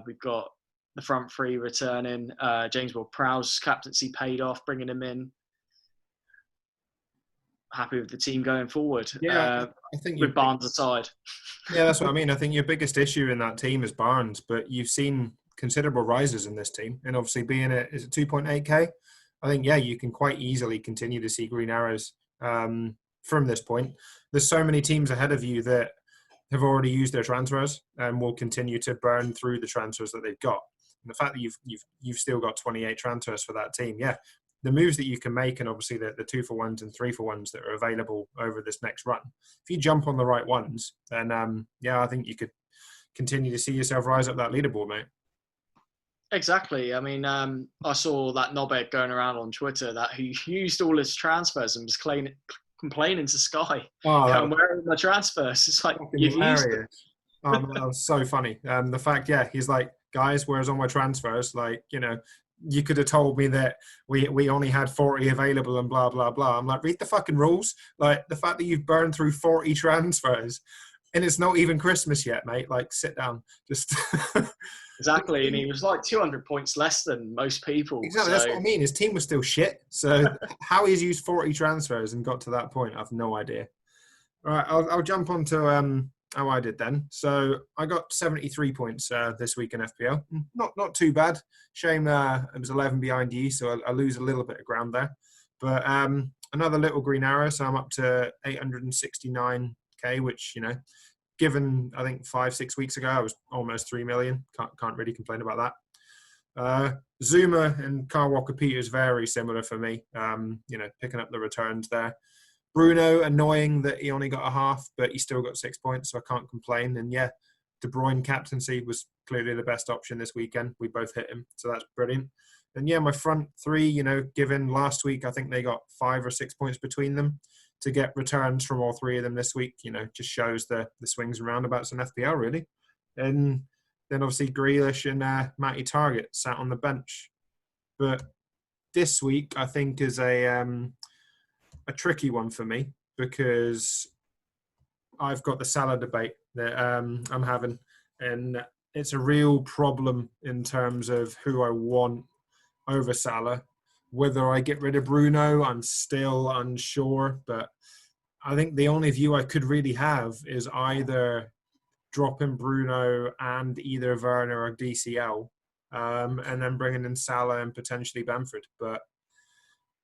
We've got the front three returning. James Ward-Prowse's captaincy paid off, bringing him in. Happy with the team going forward. Yeah, I think with Barnes aside. Yeah, that's what I mean. I think your biggest issue in that team is Barnes, but you've seen considerable rises in this team, and obviously being is it 2.8k? I think you can quite easily continue to see green arrows from this point. There's so many teams ahead of you that have already used their transfers and will continue to burn through the transfers that they've got. And the fact that you've still got 28 transfers for that team, the moves that you can make, and obviously the 2-for-1s and 3-for-1s that are available over this next run. If you jump on the right ones, then I think you could continue to see yourself rise up that leaderboard, mate. Exactly. I mean, I saw that knobhead going around on Twitter that he used all his transfers and was complaining to Sky. I'm wearing my transfers. It's like, you've used them. That was so funny. The fact, he's like, guys, where's all my transfers? Like, you could have told me that we only had 40 available and blah, blah, blah. I'm like, read the fucking rules. Like, the fact that you've burned through 40 transfers and it's not even Christmas yet, mate. Like, sit down. Just Exactly. And he was like 200 points less than most people. Exactly. So, that's what I mean. His team was still shit. So how he's used 40 transfers and got to that point, I have no idea. All right, I'll jump on to how I did then. So I got 73 points this week in FPL. Not too bad. Shame it was 11 behind you, so I lose a little bit of ground there. But another little green arrow, so I'm up to 869k, which, given I think 5-6 weeks ago, I was almost 3 million. Can't really complain about that. Zuma and Kyle Walker-Peters very similar for me. Picking up the returns there. Bruno, annoying that he only got a half, but he still got 6 points, so I can't complain. And De Bruyne captaincy was clearly the best option this weekend. We both hit him, so that's brilliant. And my front three, given last week, I think they got 5 or 6 points between them. To get returns from all three of them this week, just shows the swings and roundabouts in FPL, really. And then obviously Grealish and Matty Target sat on the bench. But this week, I think, is a tricky one for me because I've got the Salah debate that I'm having, and it's a real problem in terms of who I want over Salah. Whether I get rid of Bruno, I'm still unsure, but I think the only view I could really have is either dropping Bruno and either Werner or DCL, and then bringing in Salah and potentially Bamford. But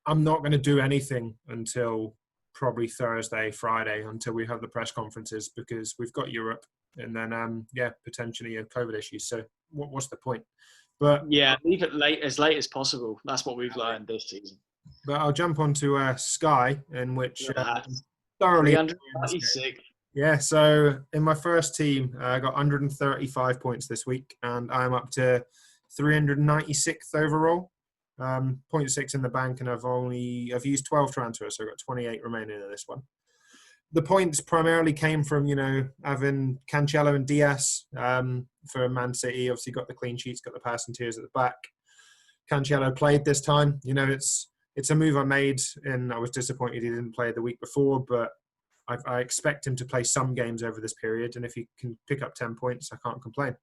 I'm not going to do anything until probably Thursday, Friday, until we have the press conferences, because we've got Europe and then, potentially COVID issues. So what's the point? But leave it as late as possible. That's what we've learned this season. But I'll jump onto Sky, in which thoroughly 396. Yeah, so in my first team, I got 135 points this week, and I'm up to 396th overall. 0.6 in the bank, and I've used 12 transfers, so I've got 28 remaining in this one. The points primarily came from, having Cancelo and Diaz for Man City. Obviously got the clean sheets, got the passing tiers at the back. Cancelo played this time. It's a move I made, and I was disappointed he didn't play the week before, but I expect him to play some games over this period, and if he can pick up 10 points, I can't complain.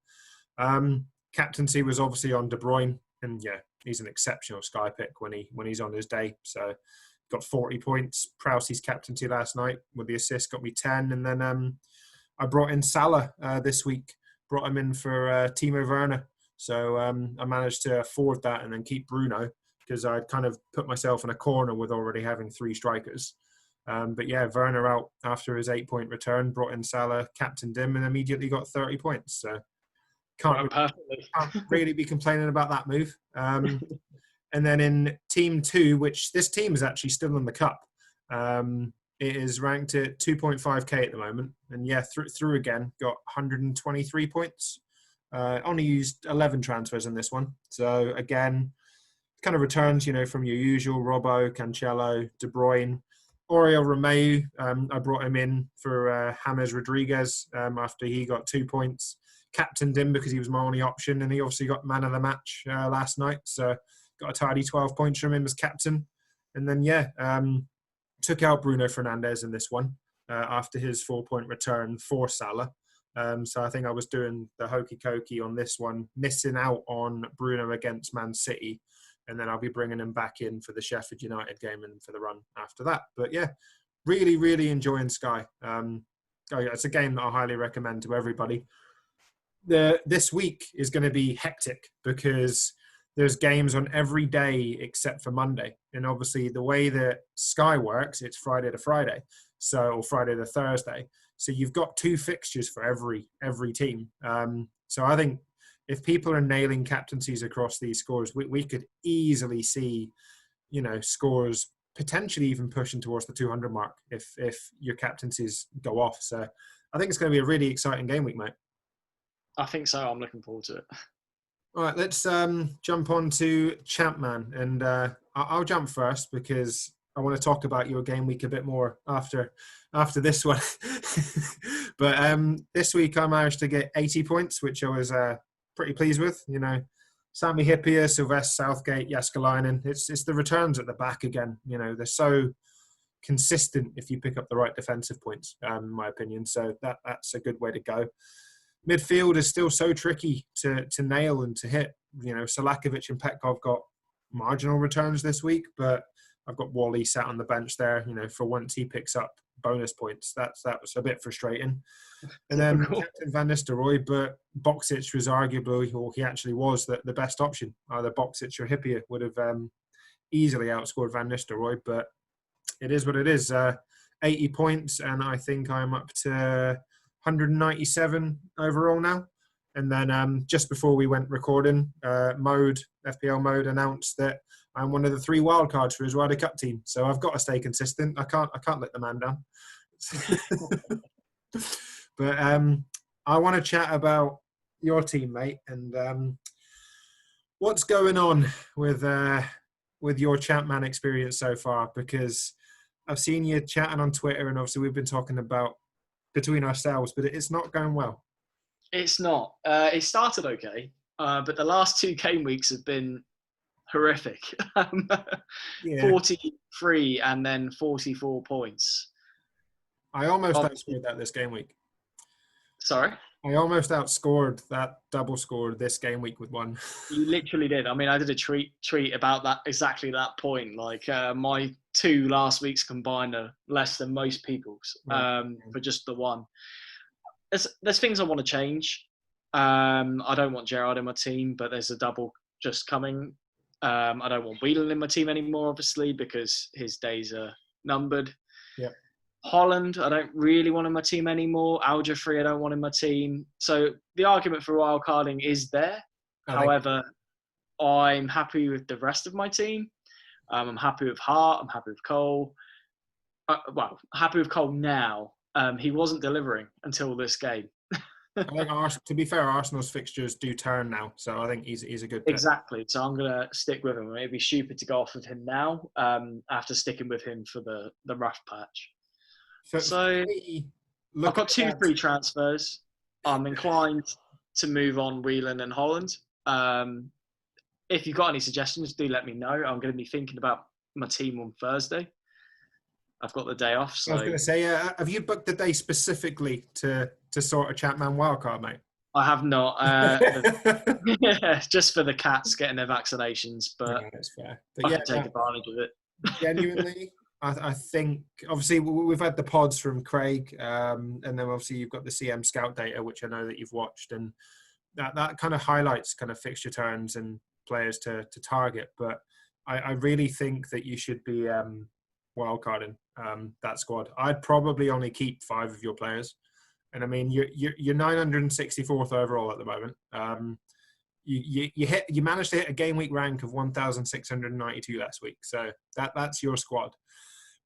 Captaincy was obviously on De Bruyne, and yeah, he's an exceptional Sky pick when he's on his day. So got 40 points. Prowse's captaincy last night with the assist got me 10, and then I brought in Salah this week. Brought him in for Timo Werner. So I managed to afford that and then keep Bruno because I'd kind of put myself in a corner with already having 3 strikers. But yeah, Werner out after his 8-point return, brought in Salah, captained him, and immediately got 30 points. So can't really be complaining about that move. And then in Team 2, which this team is actually still in the Cup, it is ranked at 2.5k at the moment. And yeah, through again, got 123 points. Only used 11 transfers in this one. So again, kind of returns, from your usual Robbo, Cancelo, De Bruyne. Oriol Romeu, I brought him in for James Rodriguez after he got 2 points. Captained him because he was my only option, and he obviously got man of the match last night. So got a tidy 12 points from him as captain. And then, took out Bruno Fernandes in this one after his 4-point return for Salah. So I think I was doing the hokey cokey on this one, missing out on Bruno against Man City. And then I'll be bringing him back in for the Sheffield United game and for the run after that. But yeah, really, really enjoying Sky. It's a game that I highly recommend to everybody. This week is going to be hectic because there's games on every day except for Monday. And obviously the way that Sky works, it's Friday to Friday. Or Friday to Thursday. So you've got 2 fixtures for every team. So I think if people are nailing captaincies across these scores, we could easily see, scores potentially even pushing towards the 200 mark if your captaincies go off. So I think it's going to be a really exciting game week, mate. I think so. I'm looking forward to it. All right, let's jump on to ChampMan. And I'll jump first because I want to talk about your game week a bit more after this one. But this week I managed to get 80 points, which I was pretty pleased with. Sami Hyypiä, Sylvester Southgate, Jääskeläinen. It's the returns at the back again. They're so consistent if you pick up the right defensive points, in my opinion. So that's a good way to go. Midfield is still so tricky to nail and to hit. Salakovic and Petkov got marginal returns this week, but I've got Wally sat on the bench there. For once he picks up bonus points, that was a bit frustrating. And then Captain Van Nistelrooy, but Boxic was arguably, or he actually was, the best option. Either Boxic or Hyypiä would have easily outscored Van Nistelrooy, but it is what it is. 80 points, and I think I'm up to 197 overall now. And then just before we went recording, FPL Mode announced that I'm one of the 3 wildcards for his Ryder Cup team. So I've got to stay consistent. I can't let the man down. But I want to chat about your team, mate, and what's going on with your ChampMan experience so far, because I've seen you chatting on Twitter, and obviously we've been talking about between ourselves, but it's not going well. It's not. It started okay, but the last 2 game weeks have been horrific. 43 and then 44 points. I almost outscored that this game week. Sorry? I almost outscored that double score this game week with 1. You literally did. I mean, I did a tweet about that, exactly that point. Like my 2 last weeks combined are less than most people's for just the 1. There's things I want to change. I don't want Gerrard in my team, but there's a double just coming. I don't want Whelan in my team anymore, obviously, because his days are numbered. Yeah. Holland, I don't really want in my team anymore. Al-Jafri, I don't want in my team. So the argument for wildcarding is there. However, I'm happy with the rest of my team. I'm happy with Hart. I'm happy with Cole. Happy with Cole now. He wasn't delivering until this game. I think to be fair, Arsenal's fixtures do turn now, so I think he's a good pick. Exactly. So I'm going to stick with him. It'd be stupid to go off with him now after sticking with him for the rough patch. So I've got 2 free transfers. I'm inclined to move on Whelan and Holland. If you've got any suggestions, do let me know. I'm going to be thinking about my team on Thursday. I've got the day off, I was so going to say, have you booked the day specifically to sort a ChampMan wildcard, mate? I have not. Just for the cats getting their vaccinations, No, but that's fair. But I yeah, can take advantage of it. genuinely, I think obviously we've had the pods from Craig, and then obviously you've got the CM Scout data, which I know that you've watched, and that kind of highlights kind of fixture turns and players to target. But I really think that you should be wildcarding that squad. I'd probably only keep 5 of your players, and I mean you're 964th overall at the moment. You managed to hit a game week rank of 1,692 last week, so that's your squad.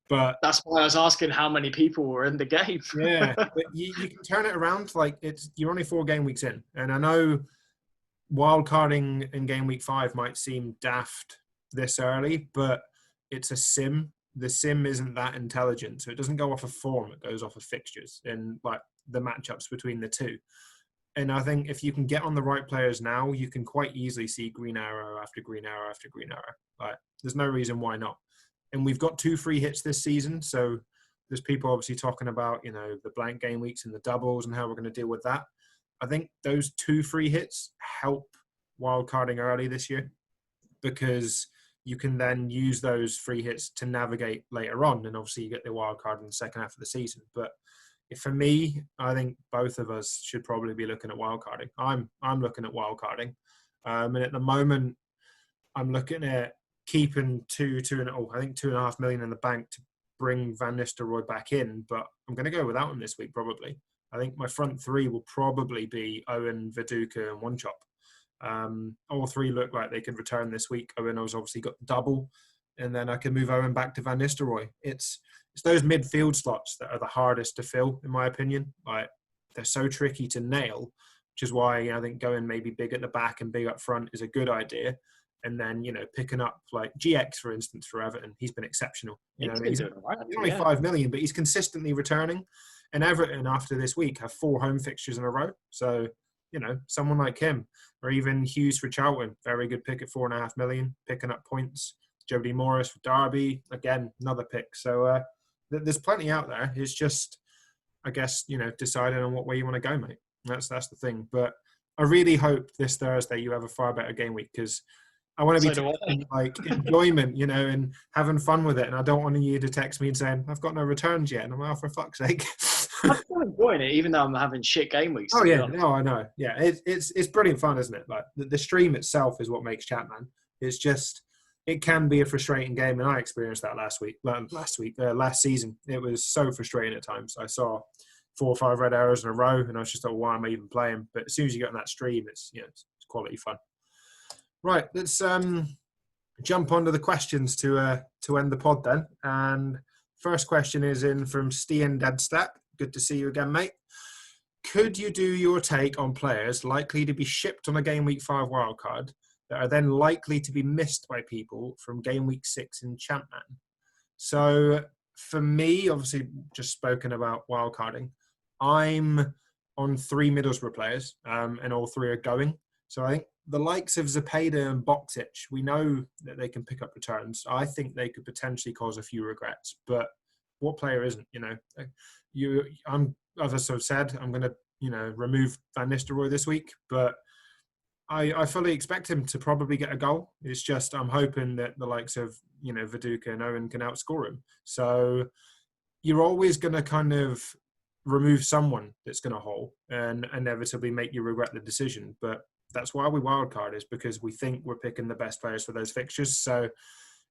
But That's why I was asking how many people were in the game. yeah, but you can turn it around. Like you're only 4 game weeks in, and I know wild carding in game week 5 might seem daft this early, but it's a sim. The sim isn't that intelligent, so it doesn't go off of form. It goes off of fixtures and like the matchups between the two. And I think if you can get on the right players now, you can quite easily see green arrow after green arrow after green arrow. Like, there's no reason why not. And we've got 2 free hits this season, so there's people obviously talking about the blank game weeks and the doubles and how we're going to deal with that. I think those 2 free hits help wildcarding early this year because you can then use those free hits to navigate later on, and obviously you get the wildcard in the second half of the season. But for me, I think both of us should probably be looking at wildcarding. I'm looking at wildcarding, and at the moment, I'm looking at keeping I think 2.5 million in the bank to bring Van Nistelrooy back in. But I'm going to go without him this week probably. I think my front 3 will probably be Owen, Viduka, and One Chop. All 3 look like they could return this week. Owen has obviously got the double, and then I can move Owen back to Van Nistelrooy. It's those midfield slots that are the hardest to fill, in my opinion. Like they're so tricky to nail, which is why I think going maybe big at the back and big up front is a good idea. And then picking up like GX for instance for Everton, he's been exceptional. He's only 5 million, but he's consistently returning. And Everton after this week have 4 home fixtures in a row. So someone like him, or even Hughes for Charlton, very good pick at 4.5 million, picking up points. Jody Morris for Derby, again another pick. So there's plenty out there. It's just, I guess, deciding on what way you want to go, mate. That's the thing. But I really hope this Thursday you have a far better game week because I want to be taking, like enjoyment, and having fun with it. And I don't want you to text me and saying I've got no returns yet, and I'm for fuck's sake. I'm still enjoying it, even though I'm having shit game weeks. Oh yeah, no, I know. Yeah, it's brilliant fun, isn't it? Like the stream itself is what makes ChampMan. It's just. It can be a frustrating game, and I experienced that last season. It was so frustrating at times. I saw 4 or 5 red arrows in a row, and I was just like, why am I even playing? But as soon as you get on that stream, it's quality fun. Right, let's jump onto the questions to end the pod then. And first question is in from Stian Dadstack. Good to see you again, mate. Could you do your take on players likely to be shipped on a game week 5 wildcard that are then likely to be missed by people from game week 6 in ChampMan? So for me, obviously just spoken about wildcarding, I'm on 3 Middlesbrough players, and all 3 are going. So I think the likes of Zepeda and Boxic, we know that they can pick up returns. I think they could potentially cause a few regrets, but what player isn't? As I sort of said, I'm going to remove Van Nistelrooy this week, but I fully expect him to probably get a goal. It's just I'm hoping that the likes of Viduka and Owen can outscore him. So you're always going to kind of remove someone that's going to hole and inevitably make you regret the decision. But that's why we wildcard, is because we think we're picking the best players for those fixtures. So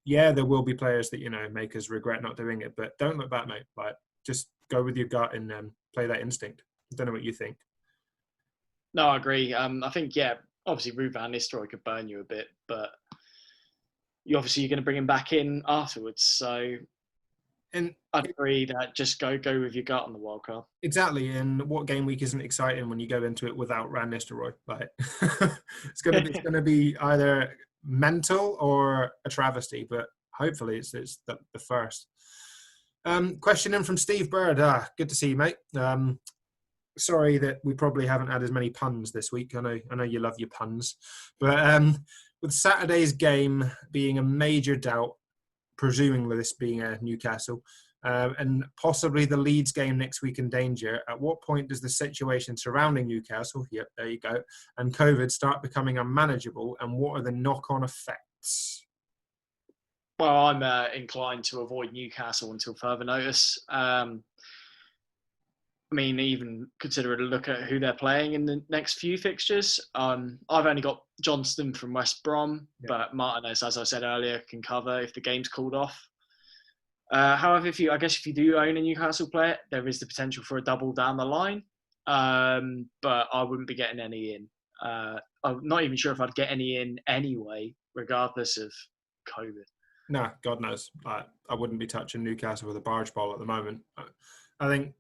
yeah, there will be players that make us regret not doing it. But don't look back, mate. Like just go with your gut and play that instinct. I don't know what you think. No, I agree. I think obviously Ruud van Nistelrooy could burn you a bit, but you're going to bring him back in afterwards. So I'd agree that just go with your gut on the wild card. Exactly, and what game week isn't exciting when you go into it without Van Nistelrooy? Like it's going to be either mental or a travesty, but hopefully it's the first. Question in from Steve Bird. Good to see you, mate. Sorry that we probably haven't had as many puns this week. I know you love your puns, but with Saturday's game being a major doubt, presuming this being a Newcastle, and possibly the Leeds game next week in danger, at what point does the situation surrounding Newcastle, yep, there you go, and COVID start becoming unmanageable, and what are the knock-on effects? Well, I'm inclined to avoid Newcastle until further notice. I mean, even considering a look at who they're playing in the next few fixtures. I've only got Johnston from West Brom, but Martinez, as I said earlier, can cover if the game's called off. However, if you do own a Newcastle player, there is the potential for a double down the line, but I wouldn't be getting any in. I'm not even sure if I'd get any in anyway, regardless of COVID. No, God knows. I wouldn't be touching Newcastle with a barge pole at the moment. I think,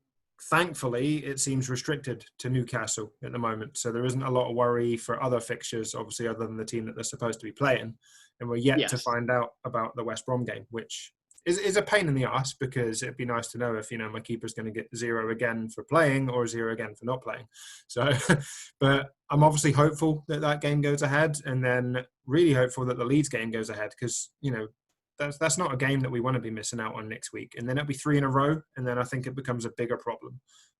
thankfully, it seems restricted to Newcastle at the moment. So there isn't a lot of worry for other fixtures, obviously, other than the team that they're supposed to be playing. And we're yet to find out about the West Brom game, which is a pain in the ass, because it'd be nice to know if, my keeper's going to get 0 again for playing or 0 again for not playing. So, but I'm obviously hopeful that game goes ahead, and then really hopeful that the Leeds game goes ahead, because, that's not a game that we want to be missing out on next week. And then it'll be 3 in a row. And then I think it becomes a bigger problem,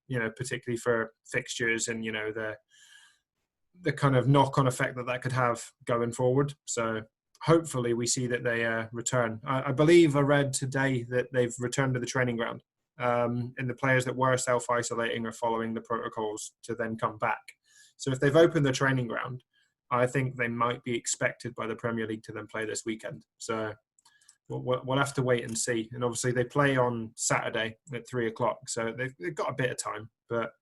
particularly for fixtures and, the kind of knock-on effect that could have going forward. So hopefully we see that they return. I believe I read today that they've returned to the training ground. And the players that were self-isolating are following the protocols to then come back. So if they've opened the training ground, I think they might be expected by the Premier League to then play this weekend. So we'll have to wait and see. And obviously they play on Saturday at 3:00, so they've got a bit of time. But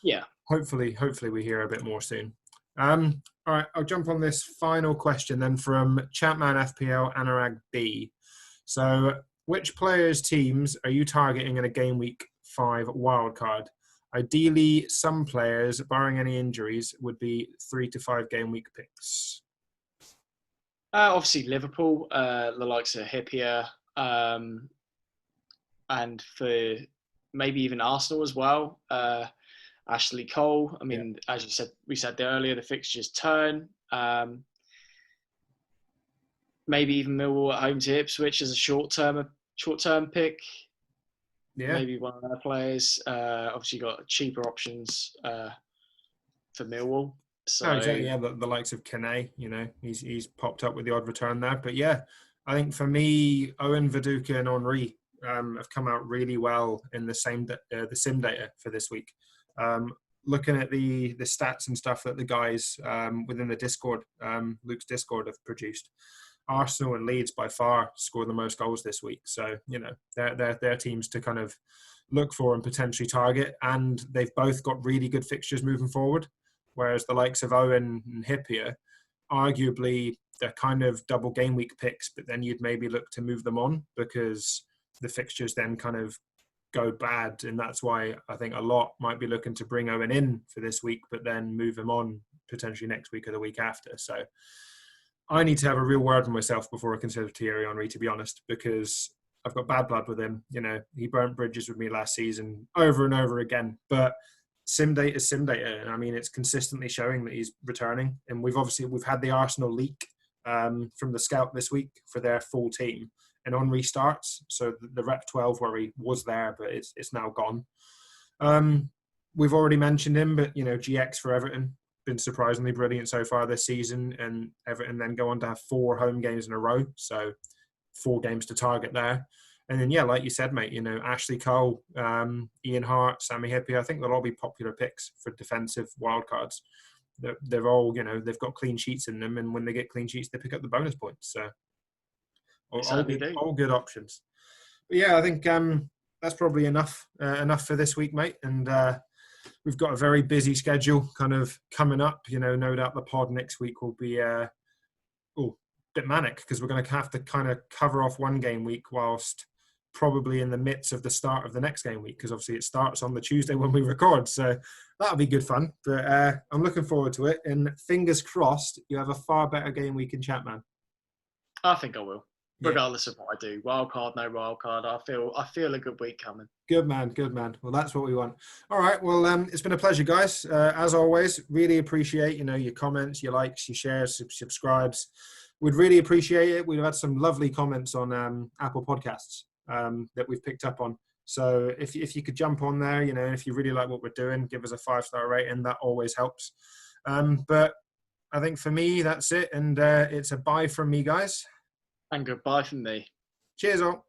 yeah, hopefully we hear a bit more soon. All right, I'll jump on this final question then from ChampManFPL Anurag B. So, which players' teams are you targeting in a Game Week 5 wildcard? Ideally, some players, barring any injuries, would be 3 to 5 Game Week picks. Obviously, Liverpool, the likes of Hippier, and for maybe even Arsenal as well. Ashley Cole. I mean, as you said, we said earlier, the fixtures turn. Maybe even Millwall at home to Ipswich as a short-term pick. Yeah. Maybe one of their players. Obviously, got cheaper options for Millwall. So, exactly. Yeah, the likes of Kane, he's popped up with the odd return there. But yeah, I think for me, Owen, Viduka and Henry have come out really well in the sim data for this week. Looking at the stats and stuff that the guys within the Discord, Luke's Discord, have produced, Arsenal and Leeds by far score the most goals this week. So, they're teams to kind of look for and potentially target. And they've both got really good fixtures moving forward. Whereas the likes of Owen and Hippier, arguably, they're kind of double game week picks, but then you'd maybe look to move them on because the fixtures then kind of go bad. And that's why I think a lot might be looking to bring Owen in for this week, but then move him on potentially next week or the week after. So I need to have a real word with myself before I consider Thierry Henry, to be honest, because I've got bad blood with him. He burnt bridges with me last season over and over again. But sim data is sim data. And I mean, it's consistently showing that he's returning. And we've had the Arsenal leak from the scout this week for their full team. And Henry starts. So the rep 12 where he was there, but it's now gone. We've already mentioned him, but, GX for Everton, been surprisingly brilliant so far this season. And Everton then go on to have 4 home games in a row. So 4 games to target there. And then, yeah, like you said, mate, Ashley Cole, Ian Hart, Sammy Hippier, I think they'll all be popular picks for defensive wildcards. They're all, they've got clean sheets in them. And when they get clean sheets, they pick up the bonus points. So all good options. But yeah, I think that's probably enough for this week, mate. And we've got a very busy schedule kind of coming up. No doubt the pod next week will be a bit manic because we're going to have to kind of cover off one game week whilst probably in the midst of the start of the next game week, because obviously it starts on the Tuesday when we record. So that'll be good fun. But I'm looking forward to it. And fingers crossed, you have a far better game week in Chapman. I think I will. Regardless of what I do, wild card, no wild card, I feel a good week coming. Good man. Well, that's what we want. All right. Well, it's been a pleasure, guys. As always, really appreciate your comments, your likes, your shares, subscribes. We'd really appreciate it. We've had some lovely comments on Apple Podcasts that we've picked up on. So if you could jump on there, you know, if you really like what we're doing, give us a 5-star rating. That always helps. But I think for me, that's it. And it's a bye from me, guys. And goodbye from me. Cheers all.